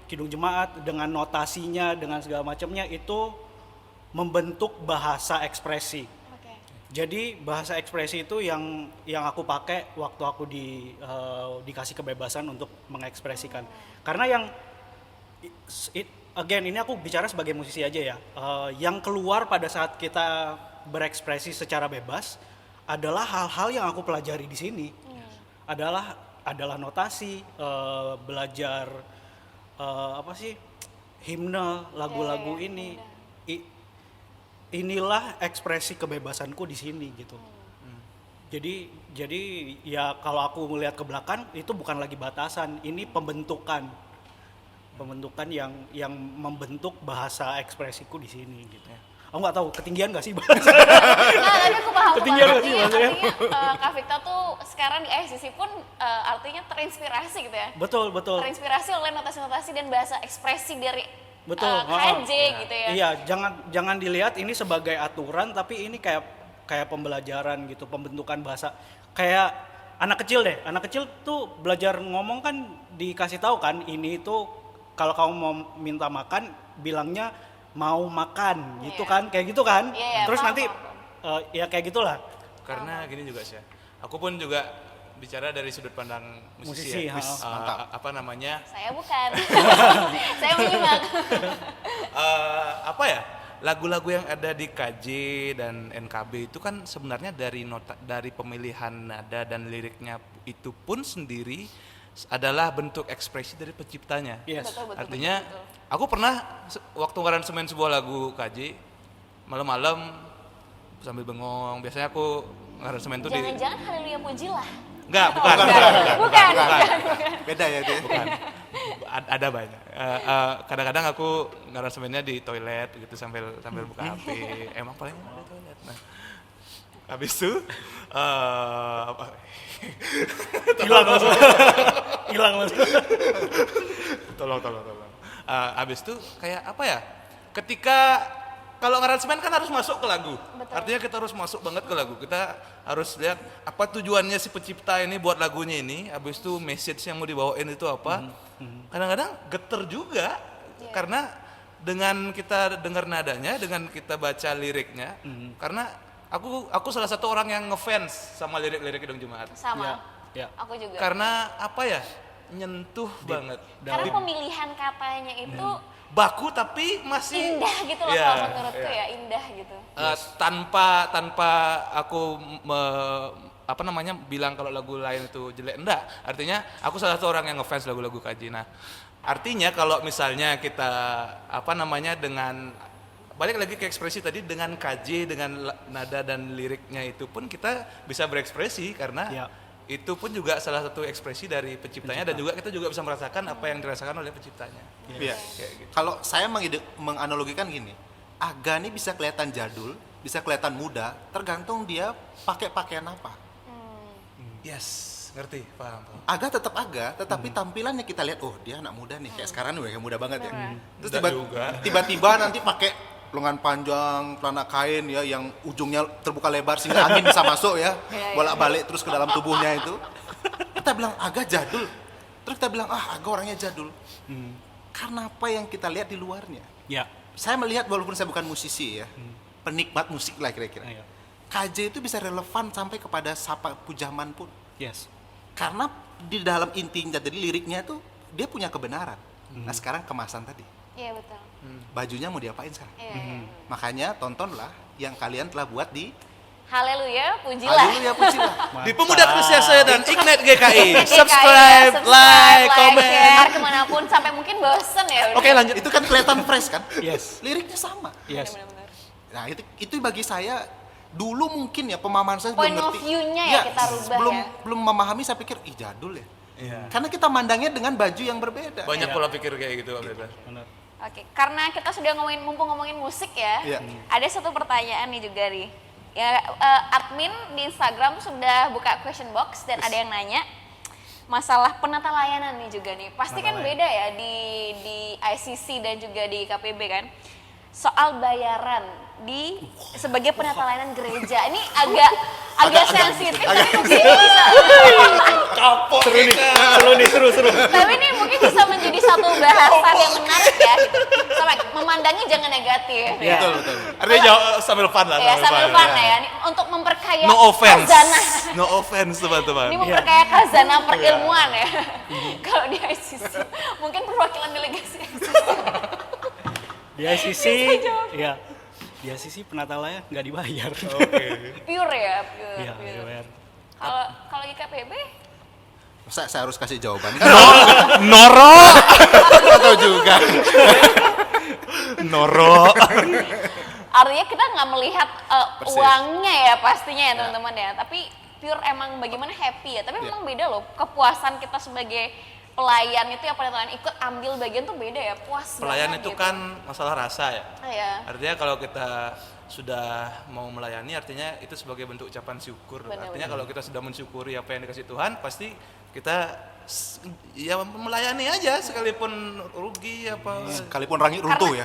kidung jemaat dengan notasinya, dengan segala macamnya itu membentuk bahasa ekspresi. Oke. Jadi bahasa ekspresi itu yang aku pakai waktu aku dikasih kebebasan untuk mengekspresikan. Karena again ini aku bicara sebagai musisi aja ya. Yang keluar pada saat kita berekspresi secara bebas adalah hal-hal yang aku pelajari di sini. Adalah notasi, belajar himne, lagu-lagu ini. Inilah ekspresi kebebasanku di sini gitu. Jadi ya kalau aku melihat ke belakang itu bukan lagi batasan, ini pembentukan yang membentuk bahasa ekspresiku di sini gitu. Aku nggak tahu ketinggian nggak sih bahasa. Nah, tapi aku paham. Ketinggian nggak sih bahasanya? Artinya Kak Victa tuh sekarang di ICC pun artinya terinspirasi gitu ya. Betul. Terinspirasi oleh notasi-notasi dan bahasa ekspresi dari Betul. KJ gitu ya. Iya, jangan dilihat ini sebagai aturan, tapi ini kayak pembelajaran gitu, pembentukan bahasa. Kayak anak kecil deh. Anak kecil tuh belajar ngomong kan dikasih tahu kan, ini tuh kalau kamu mau minta makan bilangnya mau makan gitu kan, kayak gitu kan. Iya, Terus paham, nanti paham. ya kayak gitulah. Karena gini juga sih. Aku pun juga bicara dari sudut pandang musisi ya. Musisi, mantap. Apa namanya? Saya bukan. Saya menyimak. Apa ya? Lagu-lagu yang ada di KJ dan NKB itu kan sebenarnya dari pemilihan nada dan liriknya itu pun sendiri adalah bentuk ekspresi dari penciptanya. Yes. Betul. Artinya aku pernah waktu ngaransemen sebuah lagu KJ malam-malam sambil bengong. Biasanya aku ngaransemen tuh di Jangan-jangan Haleluya Pujilah. Enggak, bukan. Bukan. Beda ya itu. Bukan. Ada banyak. Kadang-kadang aku ngaransemennya di toilet gitu sambil buka HP. Emang paling enak di toilet. Nah, habis itu Hilang mas. tolong. Habis itu kayak apa ya? Ketika kalau ngaransemen kan harus masuk ke lagu. Betul. Artinya kita harus masuk banget ke lagu. Kita harus lihat apa tujuannya si pencipta ini buat lagunya ini. Habis itu message yang mau dibawain itu apa. Kadang-kadang geter juga. Karena dengan kita dengar nadanya, dengan kita baca liriknya. Karena aku salah satu orang yang ngefans sama lirik-lirik Kidung Jemaat. Sama. Ya. Aku juga. Karena apa ya? Nyentuh banget. Karena pemilihan katanya itu Baku tapi masih indah gitu loh, Iya, kalau menurutku iya. ya, indah gitu. Tanpa aku bilang kalau lagu lain itu jelek, enggak. Artinya aku salah satu orang yang ngefans lagu-lagu KJ. Nah, artinya kalau misalnya kita dengan balik lagi ke ekspresi tadi, dengan KJ, dengan nada dan liriknya itu pun kita bisa berekspresi karena itu pun juga salah satu ekspresi dari penciptanya dan juga kita juga bisa merasakan apa yang dirasakan oleh penciptanya. Iya. Kayak gitu. Kalau saya menganalogikan gini, Aga ini bisa kelihatan jadul, bisa kelihatan muda, tergantung dia pakai pakaian apa. Yes, ngerti, paham. Aga tetap Aga, tetapi tampilannya kita lihat, oh dia anak muda nih, kayak sekarang udah kayak muda banget ya. Terus Enggak juga. tiba-tiba nanti pakai lengan panjang, celana kain ya yang ujungnya terbuka lebar sehingga angin bisa masuk ya, bolak-balik terus ke dalam tubuhnya itu. Kita bilang agak jadul. Terus kita bilang agak orangnya jadul. Karena apa yang kita lihat di luarnya. Ya. Saya melihat walaupun saya bukan musisi ya, penikmat musik lah kira-kira. Iya. KJ itu bisa relevan sampai kepada Sapa Pujaman pun. Yes. Karena di dalam intinya dari liriknya tuh dia punya kebenaran. Nah sekarang kemasan tadi. Iya betul. Bajunya mau diapain sekarang? Iya. Makanya tontonlah yang kalian telah buat di Haleluya, pujilah. Haleluya pujilah. Di Pemuda Kristiasa dan Ignite GKI. GKI, Subscribe, like, comment. share kemanapun sampai mungkin bosen ya. Oke, lanjut. Itu kan kelihatan fresh kan? Yes. Liriknya sama. Yes. Benar-benar. Nah itu bagi saya dulu mungkin ya pemahaman saya Point belum of ngerti. view-nya ya kita rubah belum, ya. Belum memahami saya pikir jadul ya. Iya. Karena kita mandangnya dengan baju yang berbeda. Banyak pola pikir kayak gitu waktu itu. Benar. Oke, karena kita sudah mumpung ngomongin musik ya, Iya. ada satu pertanyaan nih juga nih. Ya, admin di Instagram sudah buka question box dan ada yang nanya masalah penata layanan nih juga nih. Pasti kan beda ya di ICC dan juga di KPB kan. Soal bayaran sebagai penata layanan gereja. Ini agak sensitif tapi mungkin bisa Seru. tapi ini mungkin bisa menjadi satu bahasan yang menarik ya gitu. Sama memandangnya jangan negatif ya. Betul. Artinya jauh sambil fun lah. Ya sambil fun ya. Ini untuk memperkaya No offense. khazanah. No offense teman-teman. Ini memperkaya khazanah perilmuan ya. Kalau di ICC mungkin perwakilan delegasi ICC. Di ICC, ya. Di ICC penata layanan nggak dibayar. Pure ya, Iya, pure. dibayar. Kalau di KPB Saya harus kasih jawaban. Noro. Atau juga. Noro. artinya kita nggak melihat Persis. uangnya ya pastinya ya teman-teman ya. Tapi pure emang bagaimana happy ya. Tapi memang beda loh kepuasan kita sebagai pelayan itu ya penonton ikut ambil bagian tuh beda ya, puas Pelayan banget itu gitu. kan masalah rasa ya. Iya. Artinya kalau kita sudah mau melayani artinya itu sebagai bentuk ucapan syukur. Benar, Artinya kalau kita sudah mensyukuri apa yang dikasih Tuhan pasti kita ya melayani aja sekalipun rugi apa. Sekalipun rangi runtuh ya.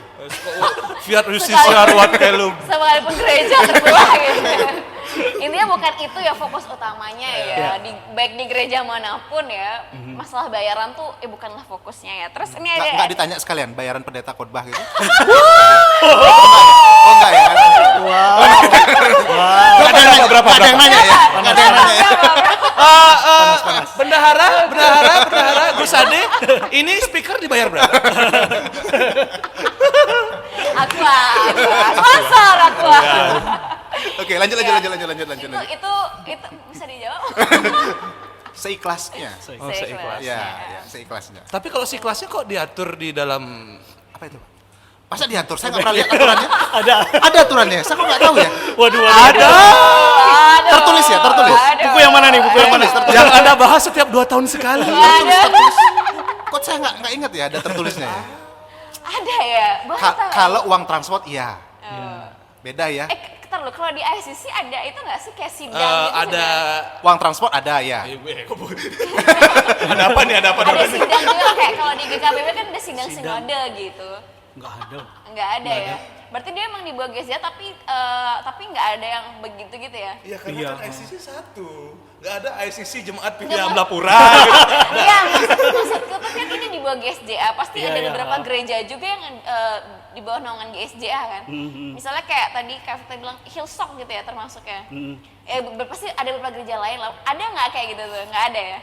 Fiat Yusisiar wat kelum. Sekalipun gereja terbelah gitu. Intinya bukan itu ya fokus utamanya ya, baik di gereja manapun ya, masalah bayaran tuh bukanlah fokusnya ya. Terus ini ada Nggak ditanya sekalian bayaran pendeta khotbah gitu. Oh enggak ya. Ada yang nanya berapa? Ada yang nanya ya. Nggak ada yang nanya ya. Bendahara, Gus Ade, ini speaker dibayar berapa? Aqua, sponsor Aqua. Oke, lanjut. Itu bisa dijawab. Seikhlasnya. Oh, seikhlas. Ya, seikhlasnya. Tapi kalau si kelasnya kok diatur di dalam Apa itu? Masa diatur? Saya nggak pernah lihat aturannya. Ada aturannya. Saya kok nggak tahu ya. Waduh. ada Aduh. Tertulis ya, tertulis. Aduh. Buku yang mana nih? Buku yang mana? yang Anda bahas setiap 2 tahun sekali. Aduh. Kok saya nggak ingat ya ada tertulisnya ya. Ada ya. Kalau uang transport iya. Beda ya. Bentar loh, kalau di ICC ada itu nggak sih kayak sidang gitu? Ada Uang transport ada ya. ada apa nih? Ada sidang juga kayak kalau di GKPB kan ada sidang sinode gitu. Nggak ada. Nggak ada ya. Berarti dia emang di bawah GSJ tapi nggak ada yang begitu gitu ya? Iya karena Iya. kan ICC satu, nggak ada ICC Jemaat Pilihan Amlapura. Gitu. Iya, maksudku tuh kan ini di bawah GSJA, pasti Iya, ada iya. beberapa gereja juga yang di bawah naungan GSJA kan. Misalnya kayak tadi Kak Vita bilang Hillsong gitu ya termasuknya. Pasti ada beberapa gereja lain lah. Ada nggak kayak gitu tuh? Nggak ada ya?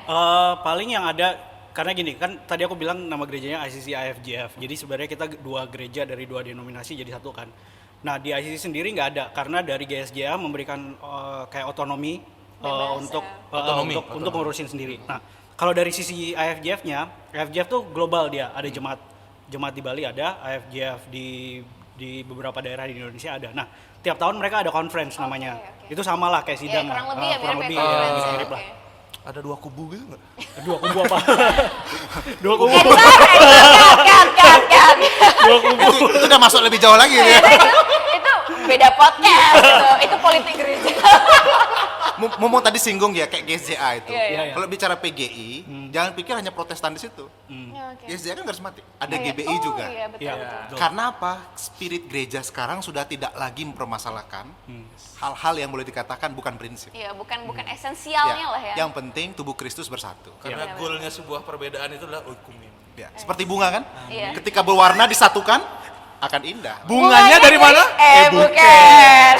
Paling yang ada, karena gini kan tadi aku bilang nama gerejanya ICC IFJF. Jadi sebenarnya kita 2 gereja dari 2 denominasi jadi satu kan. Nah di ICC sendiri nggak ada karena dari GSJA memberikan kayak otonomi Bebas, untuk Otonomi. untuk ngurusin sendiri. Nah kalau dari sisi IFJF-nya, IFJF tuh global dia. Ada jemaat di Bali ada, IFJF di beberapa daerah di Indonesia ada. Nah tiap tahun mereka ada conference namanya. oke. Itu sama lah kayak Ya, sidang kurang lah. lebih ya Kurang mirip lebih ya ya, conference ya, mirip oke. lah. Ada 2 kubu gitu nggak? 2 kubu apa? 2 kubu. Cut. 2 kubu. Itu udah masuk lebih jauh lagi ya. Itu beda podcast gitu. Itu politik gereja. Mau tadi singgung ya kayak GSJA itu. Iya, iya. Kalau bicara PGI, jangan pikir hanya Protestan di situ. Oke. YSDA kan karismatik. Ada Iya. GBI juga. Iya, betul, Iya. betul. Betul. Karena apa? Spirit gereja sekarang sudah tidak lagi mempermasalahkan hal-hal yang boleh dikatakan bukan prinsip. Iya, bukan esensialnya lah ya. Yang penting tubuh Kristus bersatu. Karena Iya. goalnya sebuah perbedaan itu adalah ukumin. Ya, seperti bunga kan? Iya. Ketika berwarna disatukan akan indah. Bunganya dari mana? Bukan.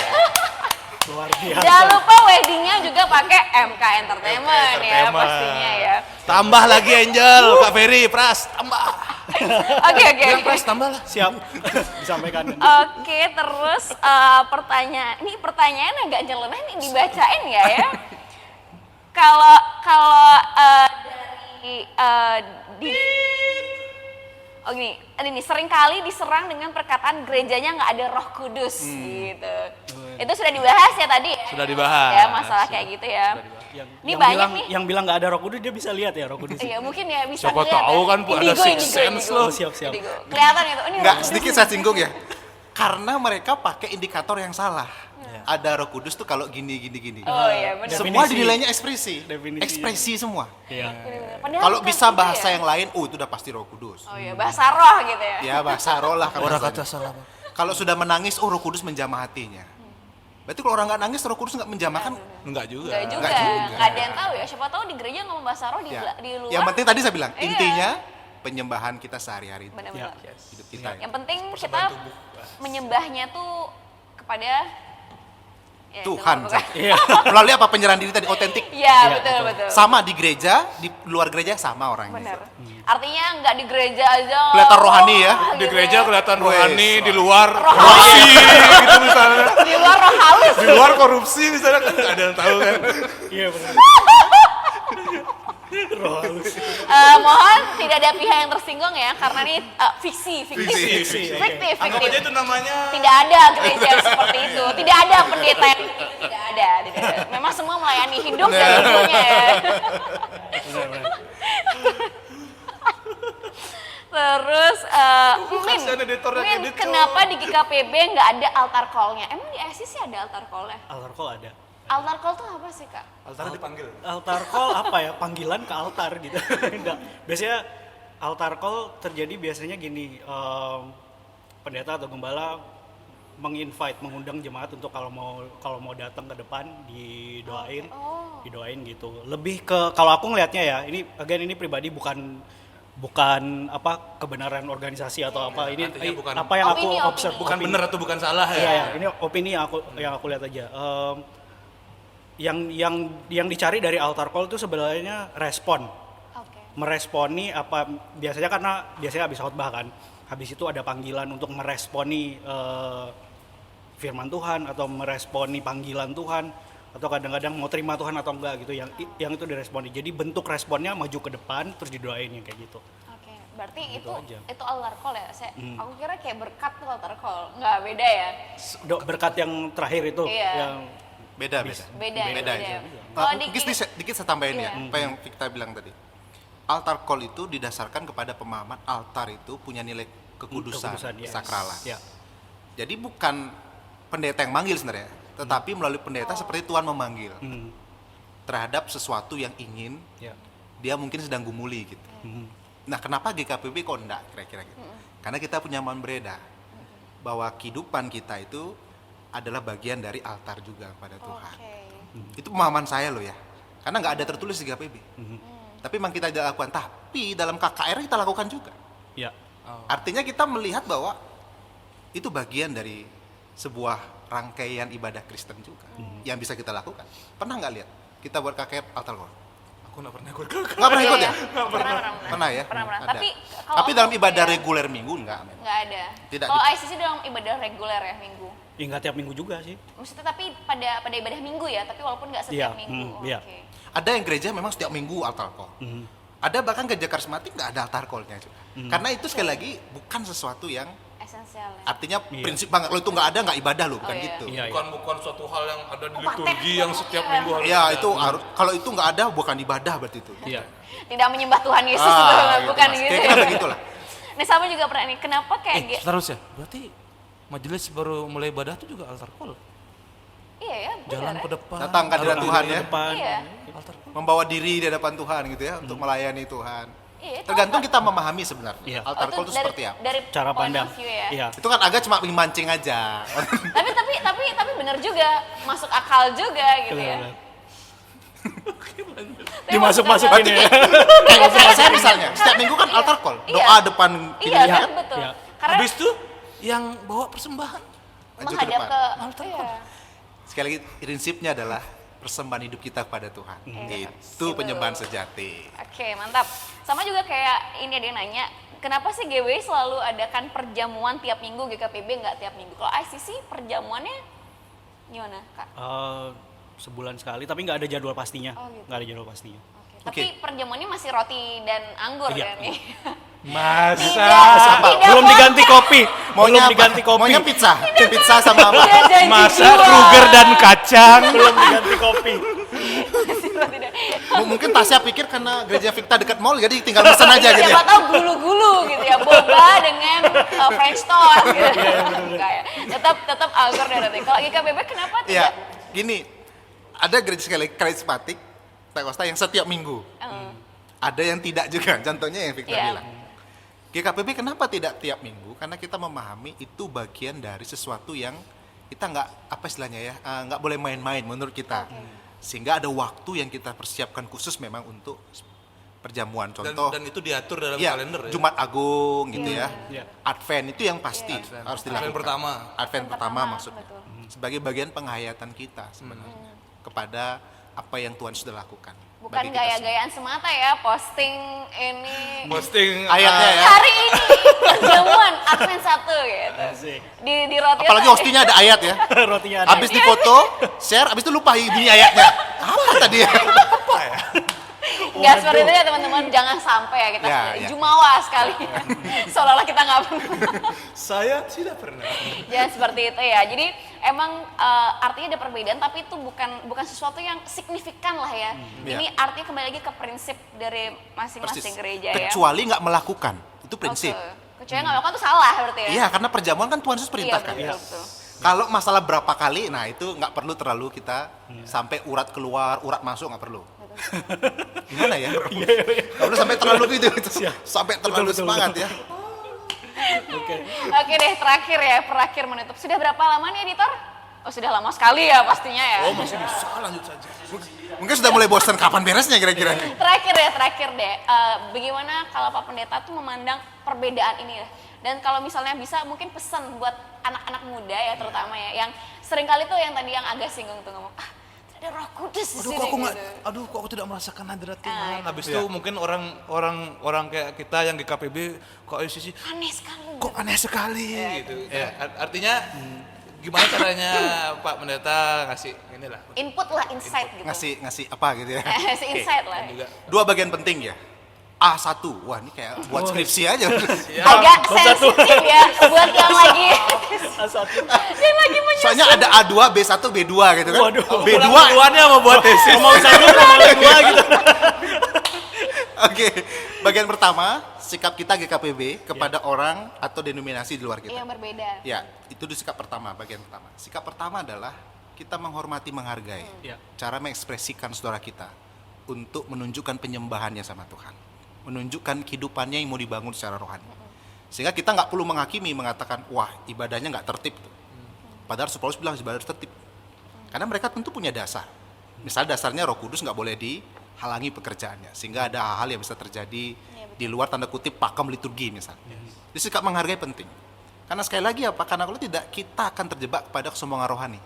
Luar biasa. Jangan lupa weddingnya juga pakai MK Entertainment ya Entertainment. pastinya ya. Tambah lagi Angel, Kak Ferry, Pras, tambah. Oke. Ya, Pras, tambah lah. Siap. Disampaikan. Oke, terus ini pertanyaan agak nyeleneh nih dibacain nggak ya? Kalau dari ini seringkali diserang dengan perkataan gerejanya nggak ada Roh Kudus gitu. Itu sudah dibahas ya tadi ya? Sudah dibahas. Ya, masalah kayak gitu ya. Ini banyak nih. Yang bilang nggak ada Roh Kudus dia bisa lihat ya Roh Kudus. Iya, mungkin ya bisa Siapa ngeliat tahu ya. kan, Bu, ada sixth sense loh. Siap. Indigo. Kelihatan itu. Ini Nggak, Roh Kudus sedikit nih. saya singgung ya. Karena mereka pakai indikator yang salah. Ada Roh Kudus tuh kalau gini. Oh iya, benar. Semua Definisi. dinilainya ekspresi. Definisi. Ekspresi semua. Iya. Padahal Kalau bukan bisa gitu bahasa ya. yang lain, itu udah pasti Roh Kudus. Oh iya, bahasa roh gitu ya. Ya bahasa roh lah kan Orang bahasanya. kata salah. Kalau sudah menangis, Roh Kudus menjamah hatinya. Berarti kalau orang nggak nangis, Roh Kudus nggak menjamah kan? Enggak juga. Enggak juga. Nggak juga. Nggak ada yang tahu ya. Siapa tahu di gereja ngomong bahasa roh di, Ya. di luar. Yang penting tadi saya bilang, Iya. intinya penyembahan kita sehari-hari itu. Benar-benar. Hidup kita. ya. Yang penting kita Persembahan tubuh. menyembahnya tuh kepada ya, Tuhan. itu bukan. Iya. Melalui apa? Penyerahan diri tadi, otentik. Iya, Iya, betul. Sama di gereja, di luar gereja sama orangnya. Benar. Artinya nggak di gereja aja. Kelihatan rohani ya. Di gereja kelihatan Wes, rohani, wah. di luar Roh korupsi gitu misalnya. Di luar roh halus. Di luar korupsi misalnya kan nggak ada yang tahu kan. Iya benar. Roh halus. Mohon tidak ada pihak yang tersinggung ya, karena ini fiksi. Fiksi, oke. Fiktif. Anggap aja itu namanya Tidak ada gereja yang seperti itu. Tidak ada pendeta yang tidak ada. Memang semua melayani hidup dan ibunya ya. Benar. Terus, kasihan editor yang Min, edit, kenapa di GKPB nggak ada altar call-nya? Emang di ICC ada altar call-nya? Altar call ada. Altar call tuh apa sih, Kak? altar dipanggil. Altar call apa ya? Panggilan ke altar gitu. Enggak. Biasanya altar call terjadi biasanya gini, pendeta atau gembala mengundang jemaat untuk kalau mau datang ke depan didoain, Oh. didoain gitu. Lebih ke kalau aku ngelihatnya ya, ini pribadi bukan apa kebenaran organisasi atau apa. Ini artinya bukan apa yang opini. aku observe, Bukan opini. benar atau bukan salah ya. Iya, ini opini yang aku lihat aja. Yang dicari dari altar call itu sebenarnya respon, Oke. meresponi apa biasanya habis khotbah kan, habis itu ada panggilan untuk meresponi firman Tuhan atau meresponi panggilan Tuhan atau kadang-kadang mau terima Tuhan atau enggak gitu, yang itu diresponi. Jadi bentuk responnya maju ke depan terus didoain yang kayak gitu. Oke, berarti Gitu aja. itu altar call ya? Aku kira kayak berkat tuh altar call. Nggak, beda ya? Berkat yang terakhir itu Iya. yang Beda. Beda ya. ya. Kalau di Mungkin sedikit saya tambahin Iya. ya, apa yang Victa bilang tadi. Altar call itu didasarkan kepada pemahaman altar itu punya nilai kekudusan, yes. sakralan. Ya. Jadi bukan pendeta yang manggil sebenarnya, tetapi melalui pendeta seperti Tuhan memanggil terhadap sesuatu yang ingin Ya. dia mungkin sedang gumuli gitu. Nah, kenapa GKPB kok enggak kira-kira gitu? Karena kita punya pemahaman berbeda bahwa kehidupan kita itu adalah bagian dari altar juga kepada Tuhan. Oke. Itu pemahaman saya loh ya. Karena nggak ada tertulis di GKPB. Tapi memang kita tidak lakukan. Tapi dalam KKR kita lakukan juga. Ya. Artinya kita melihat bahwa itu bagian dari sebuah rangkaian ibadah Kristen juga yang bisa kita lakukan. Pernah nggak lihat kita buat KKR altar call? Aku nggak pernah ikut kakak. Nggak pernah ikut ya? Pernah. Pernah ya? Pernah. Ada. Tapi kalau Tapi dalam aku- ibadah ya, reguler minggu enggak. nggak ada. Tidak Kalau gitu. ICC dalam ibadah reguler ya minggu. Ya, nggak tiap minggu juga sih. Maksudnya tapi pada ibadah minggu ya, tapi walaupun nggak setiap Iya, minggu. iya. Oke. Ada yang gereja memang setiap minggu altar call. Ada bahkan gereja karismatik nggak ada altar call-nya juga. Karena itu sekali lagi bukan sesuatu yang Esensial ya. artinya Iya. prinsip banget. Lo itu nggak ada nggak ibadah lo, bukan Oh, iya. gitu. Iya, iya. Bukan suatu hal yang ada di Paten liturgi yang setiap ya. minggu harus Ya ada. itu harus, kalau itu nggak ada bukan ibadah berarti itu. Iya. Tidak menyembah Tuhan Yesus Ah, itu, gitu, bukan Mas. gitu. Kira-kira begitulah. Nih sama juga pernah nih, kenapa kayak Terus ya, berarti majelis baru mulai ibadah itu juga altar call. iya ya, benar Jalan ya. ke depan. Datang ke hadirat Taruh Tuhan diri ya. ke depan. Iya. Altar call. Membawa diri di hadapan Tuhan gitu ya untuk melayani Tuhan. Iya, itu Tergantung apa? kita memahami sebenarnya. Iya. Altar call itu dari, seperti apa. dari Cara point pandang. of view ya. Iya. Itu kan agak cuma memancing aja. tapi benar juga, masuk akal juga gitu ya. Benar-benar. Tapi Dimasuk-masukin masuk ya. akal. Saya misalnya, setiap minggu kan altar call. Iya. Doa depan Iya, pintunya kan kan. betul. Iya. Karena Habis itu yang bawa persembahan. Maju ke menghadap depan. ke Altar iya. call. Sekali lagi, prinsipnya adalah persembahan hidup kita kepada Tuhan. Itu penyembahan sejati. Oke, mantap. Sama juga kayak ini ada yang nanya, kenapa sih GWI selalu adakan perjamuan tiap minggu, GKPB nggak tiap minggu? Kalau ICC perjamuannya gimana, Kak? Sebulan sekali, tapi nggak ada jadwal pastinya. Oh, gitu. Nggak ada jadwal pastinya. Oke. Oke. Tapi perjamuannya masih roti dan anggur Iya. kan nih? Masa? Tidak Belum boleh. diganti kopi. Belum Maunya apa? diganti kopi. Maunya pizza. Pizza sama apa? Dia janji Masa jual. Kruger dan kacang? Belum diganti kopi. Masih roti dan- Mungkin Tasya pikir karena gereja Victa dekat mall jadi tinggal pesan aja gitu ya. Siapa tahu gulu-gulu gitu ya, boba dengan French toast gitu. Enggak ya. Tetap anggur dan roti. Kalau GKPB kenapa Iya, tidak? gini. Ada gereja sekali karismatik Pentakosta yang setiap minggu. Ada yang tidak juga. Contohnya yang Victa Iya. bilang. GKPB kenapa tidak tiap minggu? Karena kita memahami itu bagian dari sesuatu yang kita nggak apa istilahnya ya, nggak boleh main-main menurut kita. Sehingga ada waktu yang kita persiapkan khusus memang untuk perjamuan. Dan, Contoh, dan itu diatur dalam ya, kalender ya? Jumat Agung gitu ya. Iya. Advent itu yang pasti harus dilakukan. Advent pertama. Advent pertama maksudnya. betul. Sebagai bagian penghayatan kita sebenarnya kepada apa yang Tuhan sudah lakukan. Bukan bagi kita semua. gaya-gayaan semata ya, posting ini Posting Ayatnya ya. hari ini perjamuan Advent 1 gitu. Asik. Di roti Apalagi hostinya ada ayat ya. Rotinya ada. Habis difoto, share, habis itu lupa bunyi ayatnya. Apa tadi ya? Nggak seperti itu ya teman-teman, jangan sampai ya kita Ya, ya. jumawa sekali. Seolah-olah kita nggak pernah. Saya tidak pernah. Jangan seperti itu ya. Jadi emang artinya ada perbedaan, tapi itu bukan sesuatu yang signifikan lah ya. Ya. Ini artinya kembali lagi ke prinsip dari masing-masing gereja ya. Kecuali nggak melakukan. Itu prinsip. Oke. Kecuali nggak melakukan itu salah berarti ya. Iya, karena perjamuan kan Tuhan Yesus Iya, perintahkan. betul. Kalau masalah berapa kali, nah itu nggak perlu terlalu kita sampai urat keluar, urat masuk nggak perlu. Gimana ya? Nggak perlu sampai terlalu gitu, sampai terlalu Betul, semangat ya. Oke. Oke deh, terakhir menutup. Sudah berapa lama nih editor? Oh sudah lama sekali ya pastinya ya. Oh masih bisa, lanjut saja. Mungkin sudah mulai bosan kapan beresnya kira-kira. Terakhir deh. Bagaimana kalau Pak Pendeta tuh memandang perbedaan ini ya? Dan kalau misalnya bisa mungkin pesan buat anak-anak muda ya terutama ya, yang seringkali tuh yang tadi yang agak singgung tuh ngomong, tidak ada Roh Kudus di Aduh sini kok aku nggak, gitu. aduh kok aku tidak merasakan hadirat Tuhan. itu. Habis itu mungkin orang kayak kita yang di KPB kok ICC Aneh sekali. kok aneh sekali gitu. Ya, artinya gimana caranya Pak Pendeta ngasih inilah Input lah, insight gitu. Ngasih apa gitu ya. Ngasih insight lah. juga. Dua bagian penting ya. A1, wah ini kayak buat skripsi aja. Agak sensitif ya buat yang lagi yang lagi menyusun. Soalnya ada A2, B1, B2 gitu kan. Waduh. B2. Keduanya mau buat tesis. Mau satu sama dua gitu. Oke, bagian pertama, sikap kita GKPB kepada orang atau denominasi di luar kita. Yang berbeda. Ya, itu di sikap pertama, bagian pertama. Sikap pertama adalah kita menghormati, menghargai Ya. cara mengekspresikan saudara kita untuk menunjukkan penyembahannya sama Tuhan, menunjukkan kehidupannya yang mau dibangun secara rohani. Sehingga kita nggak perlu menghakimi, mengatakan, wah ibadahnya nggak tertib tuh. Padahal Paulus bilang ibadah harus tertib. Karena mereka tentu punya dasar. Misal dasarnya Roh Kudus nggak boleh dihalangi pekerjaannya, sehingga ada hal-hal yang bisa terjadi di luar tanda kutip pakem liturgi misalnya. Jadi sikap menghargai penting. Karena sekali lagi apa? Karena kalau tidak kita akan terjebak pada kesombongan rohani.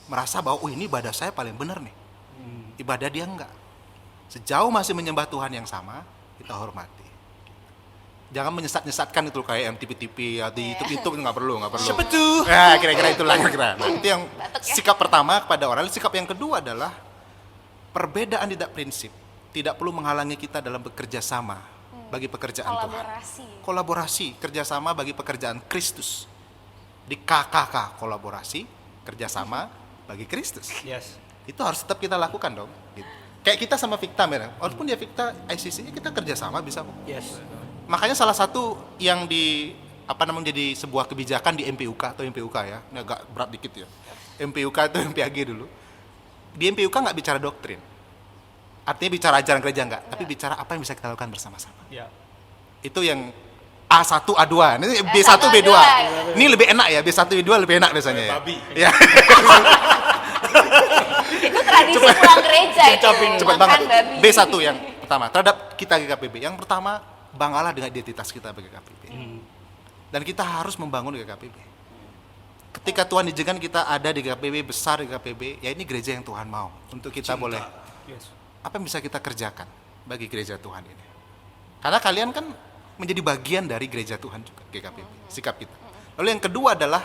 Merasa bahwa oh ini ibadah saya paling benar nih. Ibadah dia enggak. Sejauh masih menyembah Tuhan yang sama, kita hormati. Jangan menyesat-nyesatkan itu kayak yang TV-TV ya, di YouTube nggak perlu. Siapa tuh? Ya kira-kira itulah kira-kira. Nah, itu yang Batuk ya. sikap pertama kepada orang. Sikap yang kedua adalah perbedaan tidak prinsip tidak perlu menghalangi kita dalam bekerja sama bagi pekerjaan Tuhan. Kolaborasi, kerjasama bagi pekerjaan Kristus. Di KKK kolaborasi, kerjasama bagi Kristus. Yes. Itu harus tetap kita lakukan dong. Gitu. Kayak kita sama Victa, mereka. Walaupun dia Victa ICC-nya kita kerjasama bisa. Yes. Makanya salah satu yang jadi sebuah kebijakan di MPUK atau MPUK ya, ini agak berat dikit ya. MPUK itu MPAG dulu. Di MPUK nggak bicara doktrin, artinya bicara ajaran gereja enggak, tapi bicara apa yang bisa kita lakukan bersama-sama. Ya. Itu yang A1, A2, ini B1, B2. gitu. Ini lebih enak ya, B1, B2 lebih enak biasanya ya. Babi. Ya. Itu tradisi pulang gereja itu. Cepet Makan banget. babi. B1 yang pertama, terhadap kita GKPB. Yang pertama, banggalah dengan identitas kita bagi GKPB. Dan kita harus membangun GKPB. Ketika Tuhan izinkan kita ada di GKPB, besar di GKPB, ya ini gereja yang Tuhan mau. Untuk kita boleh, Yes. apa yang bisa kita kerjakan bagi gereja Tuhan ini. Karena kalian kan menjadi bagian dari gereja Tuhan juga, GKPB, sikap kita. Lalu yang kedua adalah,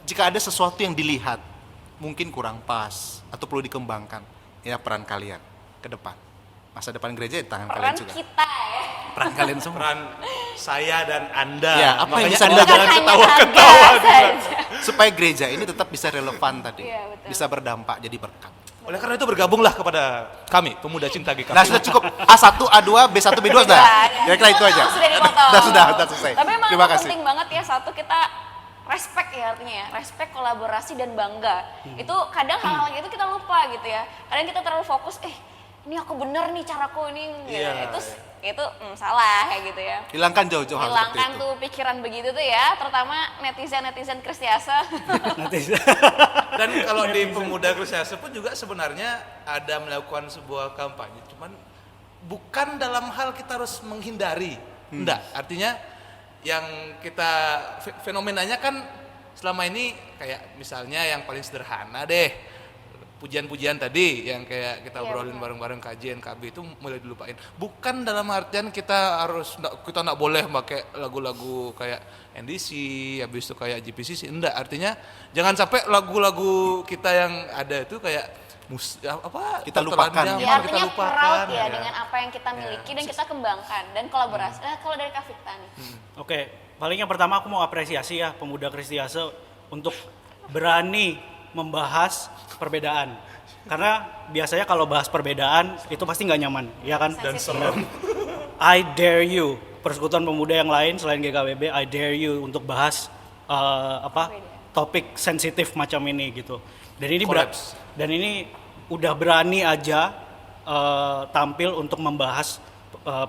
jika ada sesuatu yang dilihat, mungkin kurang pas, atau perlu dikembangkan, ya peran kalian ke depan. Masa depan gereja di tangan Peran kalian juga. kita ya. Peran kalian semua. Peran saya dan Anda. Ya, apa yang Makanya bisa Anda dilakukan? jangan Hanya ketawa-ketawa. Anda saja. Supaya gereja ini tetap bisa relevan tadi. Iya, betul. Bisa berdampak, jadi berkat. Oleh karena itu bergabunglah kepada kami, Pemuda Cinta GKPB. Nah sudah cukup, A1, A2, B1, B2 sudah. Kira-kira itu aja. Sudah dipotong. Sudah selesai. Tapi emang Terima itu kasih. penting banget ya, satu kita respect ya artinya ya, respect, kolaborasi dan bangga. Itu kadang hal-hal gitu kita lupa gitu ya. Kadang kita terlalu fokus, ini aku bener nih caraku ini, Iya, itu salah kayak gitu ya. Hilangkan jauh-jauh hal seperti Hilangkan itu. tuh pikiran begitu tuh ya, terutama netizen Kristiasa. Nanti Dan kalau di Pemuda Kristiasa pun juga sebenarnya ada melakukan sebuah kampanye, cuman bukan dalam hal kita harus menghindari, enggak. Artinya yang kita fenomenanya kan selama ini kayak misalnya yang paling sederhana deh, pujian-pujian tadi yang kayak kita Iya, obrolin benar. bareng-bareng kajian KB itu mulai dilupain. Bukan dalam artian kita nggak boleh pakai lagu-lagu kayak NDC, habis itu kayak GPCC, enggak. Artinya jangan sampai lagu-lagu kita yang ada itu kayak Kita lupakan. tertelan Ya, zaman, kita artinya lupakan. proud ya Ya. dengan apa yang kita miliki dan kita kembangkan dan kolaborasi. Kalau dari Kak Fikta nih. Oke, paling yang pertama aku mau apresiasi ya Pemuda Kristiasa untuk berani membahas perbedaan. Karena biasanya kalau bahas perbedaan itu pasti nggak nyaman, ya kan? Dan Sensitif. serem. I dare you, persekutuan pemuda yang lain selain GKBB, I dare you untuk bahas topik sensitif macam ini gitu. Collapse. Dan ini udah berani aja tampil untuk membahas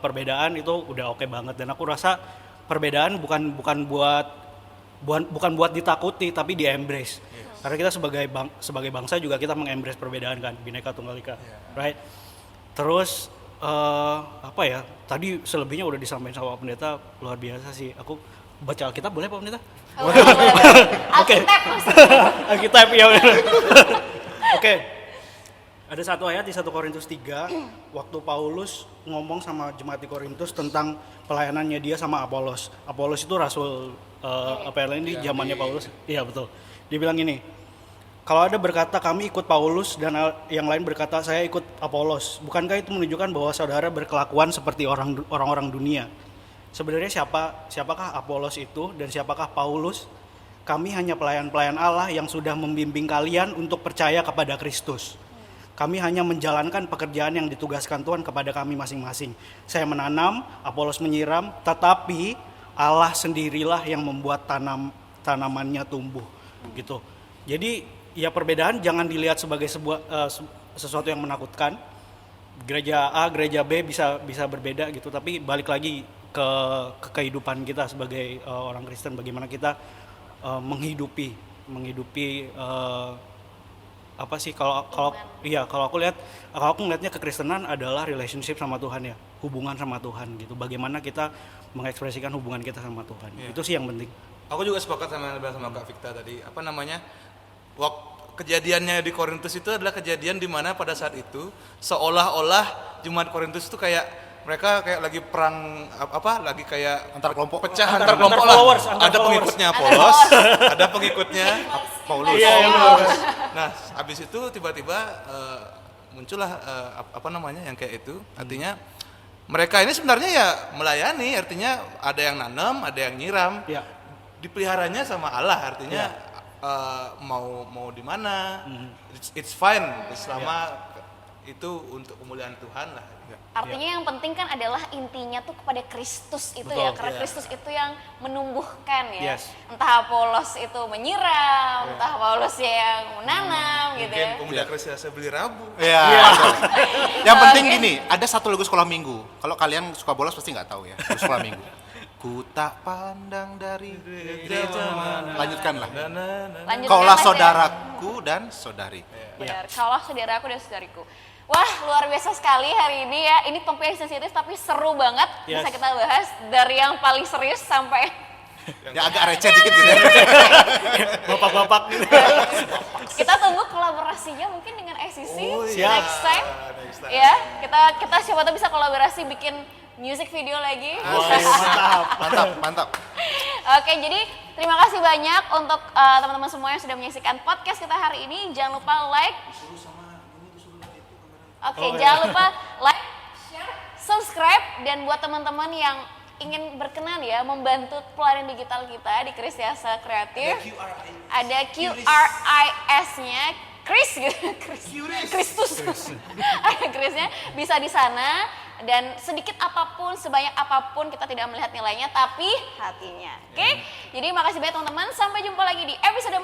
perbedaan itu udah oke banget. Dan aku rasa perbedaan bukan buat ditakuti tapi di embrace. Karena kita sebagai bangsa juga kita mengembrace perbedaan kan, Bhinneka Tunggal Ika, right? Terus tadi selebihnya udah disampaikan sama Pak Pendeta, luar biasa sih. Aku baca Alkitab boleh Pak Pendeta? Boleh. Oke. Alkitab maksudnya. Alkitab ya. Oke. Ada satu ayat di 1 Korintus 3 waktu Paulus ngomong sama jemaat di Korintus tentang pelayanannya dia sama Apolos. Apolos itu rasul di zamannya Paulus. Iya betul. Dia bilang gini, kalau ada berkata kami ikut Paulus dan yang lain berkata saya ikut Apolos, bukankah itu menunjukkan bahwa saudara berkelakuan seperti orang-orang dunia? Sebenarnya siapakah Apolos itu dan siapakah Paulus? Kami hanya pelayan-pelayan Allah yang sudah membimbing kalian untuk percaya kepada Kristus. Kami hanya menjalankan pekerjaan yang ditugaskan Tuhan kepada kami masing-masing. Saya menanam, Apolos menyiram, tetapi Allah sendirilah yang membuat tanamannya tumbuh. Gitu. Jadi ya perbedaan jangan dilihat sebagai sesuatu yang menakutkan. Gereja A, gereja B bisa berbeda gitu, tapi balik lagi ke kehidupan kita sebagai orang Kristen, bagaimana kita menghidupi kalau aku ngelihatnya kekristenan adalah relationship sama Tuhan ya, hubungan sama Tuhan gitu. Bagaimana kita mengekspresikan hubungan kita sama Tuhan. Iya. Itu sih yang penting. Aku juga sepakat sama Kak Fikta tadi. Kejadiannya di Korintus itu adalah kejadian di mana pada saat itu seolah-olah jemaat Korintus itu kayak mereka kayak lagi perang lagi kayak Antar kelompok. pecah Antar antar kelompok lah. followers, antar Ada followers. pengikutnya Apolos, ada pengikutnya Paulus. Iya. Nah, habis itu tiba-tiba muncullah yang kayak itu. Artinya mereka ini sebenarnya ya melayani, artinya ada yang nanam, ada yang nyiram. Ya. Dipeliharanya sama Allah, artinya mau di mana, it's fine selama itu untuk kemuliaan Tuhan lah. Artinya yang penting kan adalah intinya tuh kepada Kristus itu Betul, ya, karena iya. Kristus itu yang menumbuhkan ya. Yes. Entah Apolos itu menyiram, entah Paulus yang menanam gitu Mungkin ya. pemuda Kristus saya beli rabu. Iya. Yang penting gini, ada satu lagu sekolah minggu. Kalau kalian suka bolos pasti nggak tahu ya, lagu sekolah minggu. Ku tak pandang dari gereja mana. Lanjutkanlah. Lanjutkan Kaulah Mas, ya. saudaraku dan saudari. Benar, kaulah saudaraku dan saudariku. Wah, luar biasa sekali hari ini ya. Ini topik sensitif tapi seru banget. Yes. Bisa kita bahas dari yang paling serius sampai Yang agak receh dikit gitu ya. Bapak-bapak gitu. kita tunggu kolaborasinya mungkin dengan SCC Oh, iya. next time. Next time. Ya, kita siapa tahu bisa kolaborasi bikin music video lagi. Mantap. Mantap. Oke, jadi terima kasih banyak untuk teman-teman semua yang sudah menyaksikan podcast kita hari ini. Jangan lupa like. Oke, jangan lupa like, share, subscribe, dan buat teman-teman yang ingin berkenan ya membantu pelayanan digital kita di Kris Jasa Kreatif. Ada QRIS-nya. Kris gitu. Kristus. Ada Krisnya, bisa di sana. Dan sedikit apapun, sebanyak apapun kita tidak melihat nilainya, tapi hatinya. Oke? Jadi makasih banyak teman-teman. Sampai jumpa lagi di episode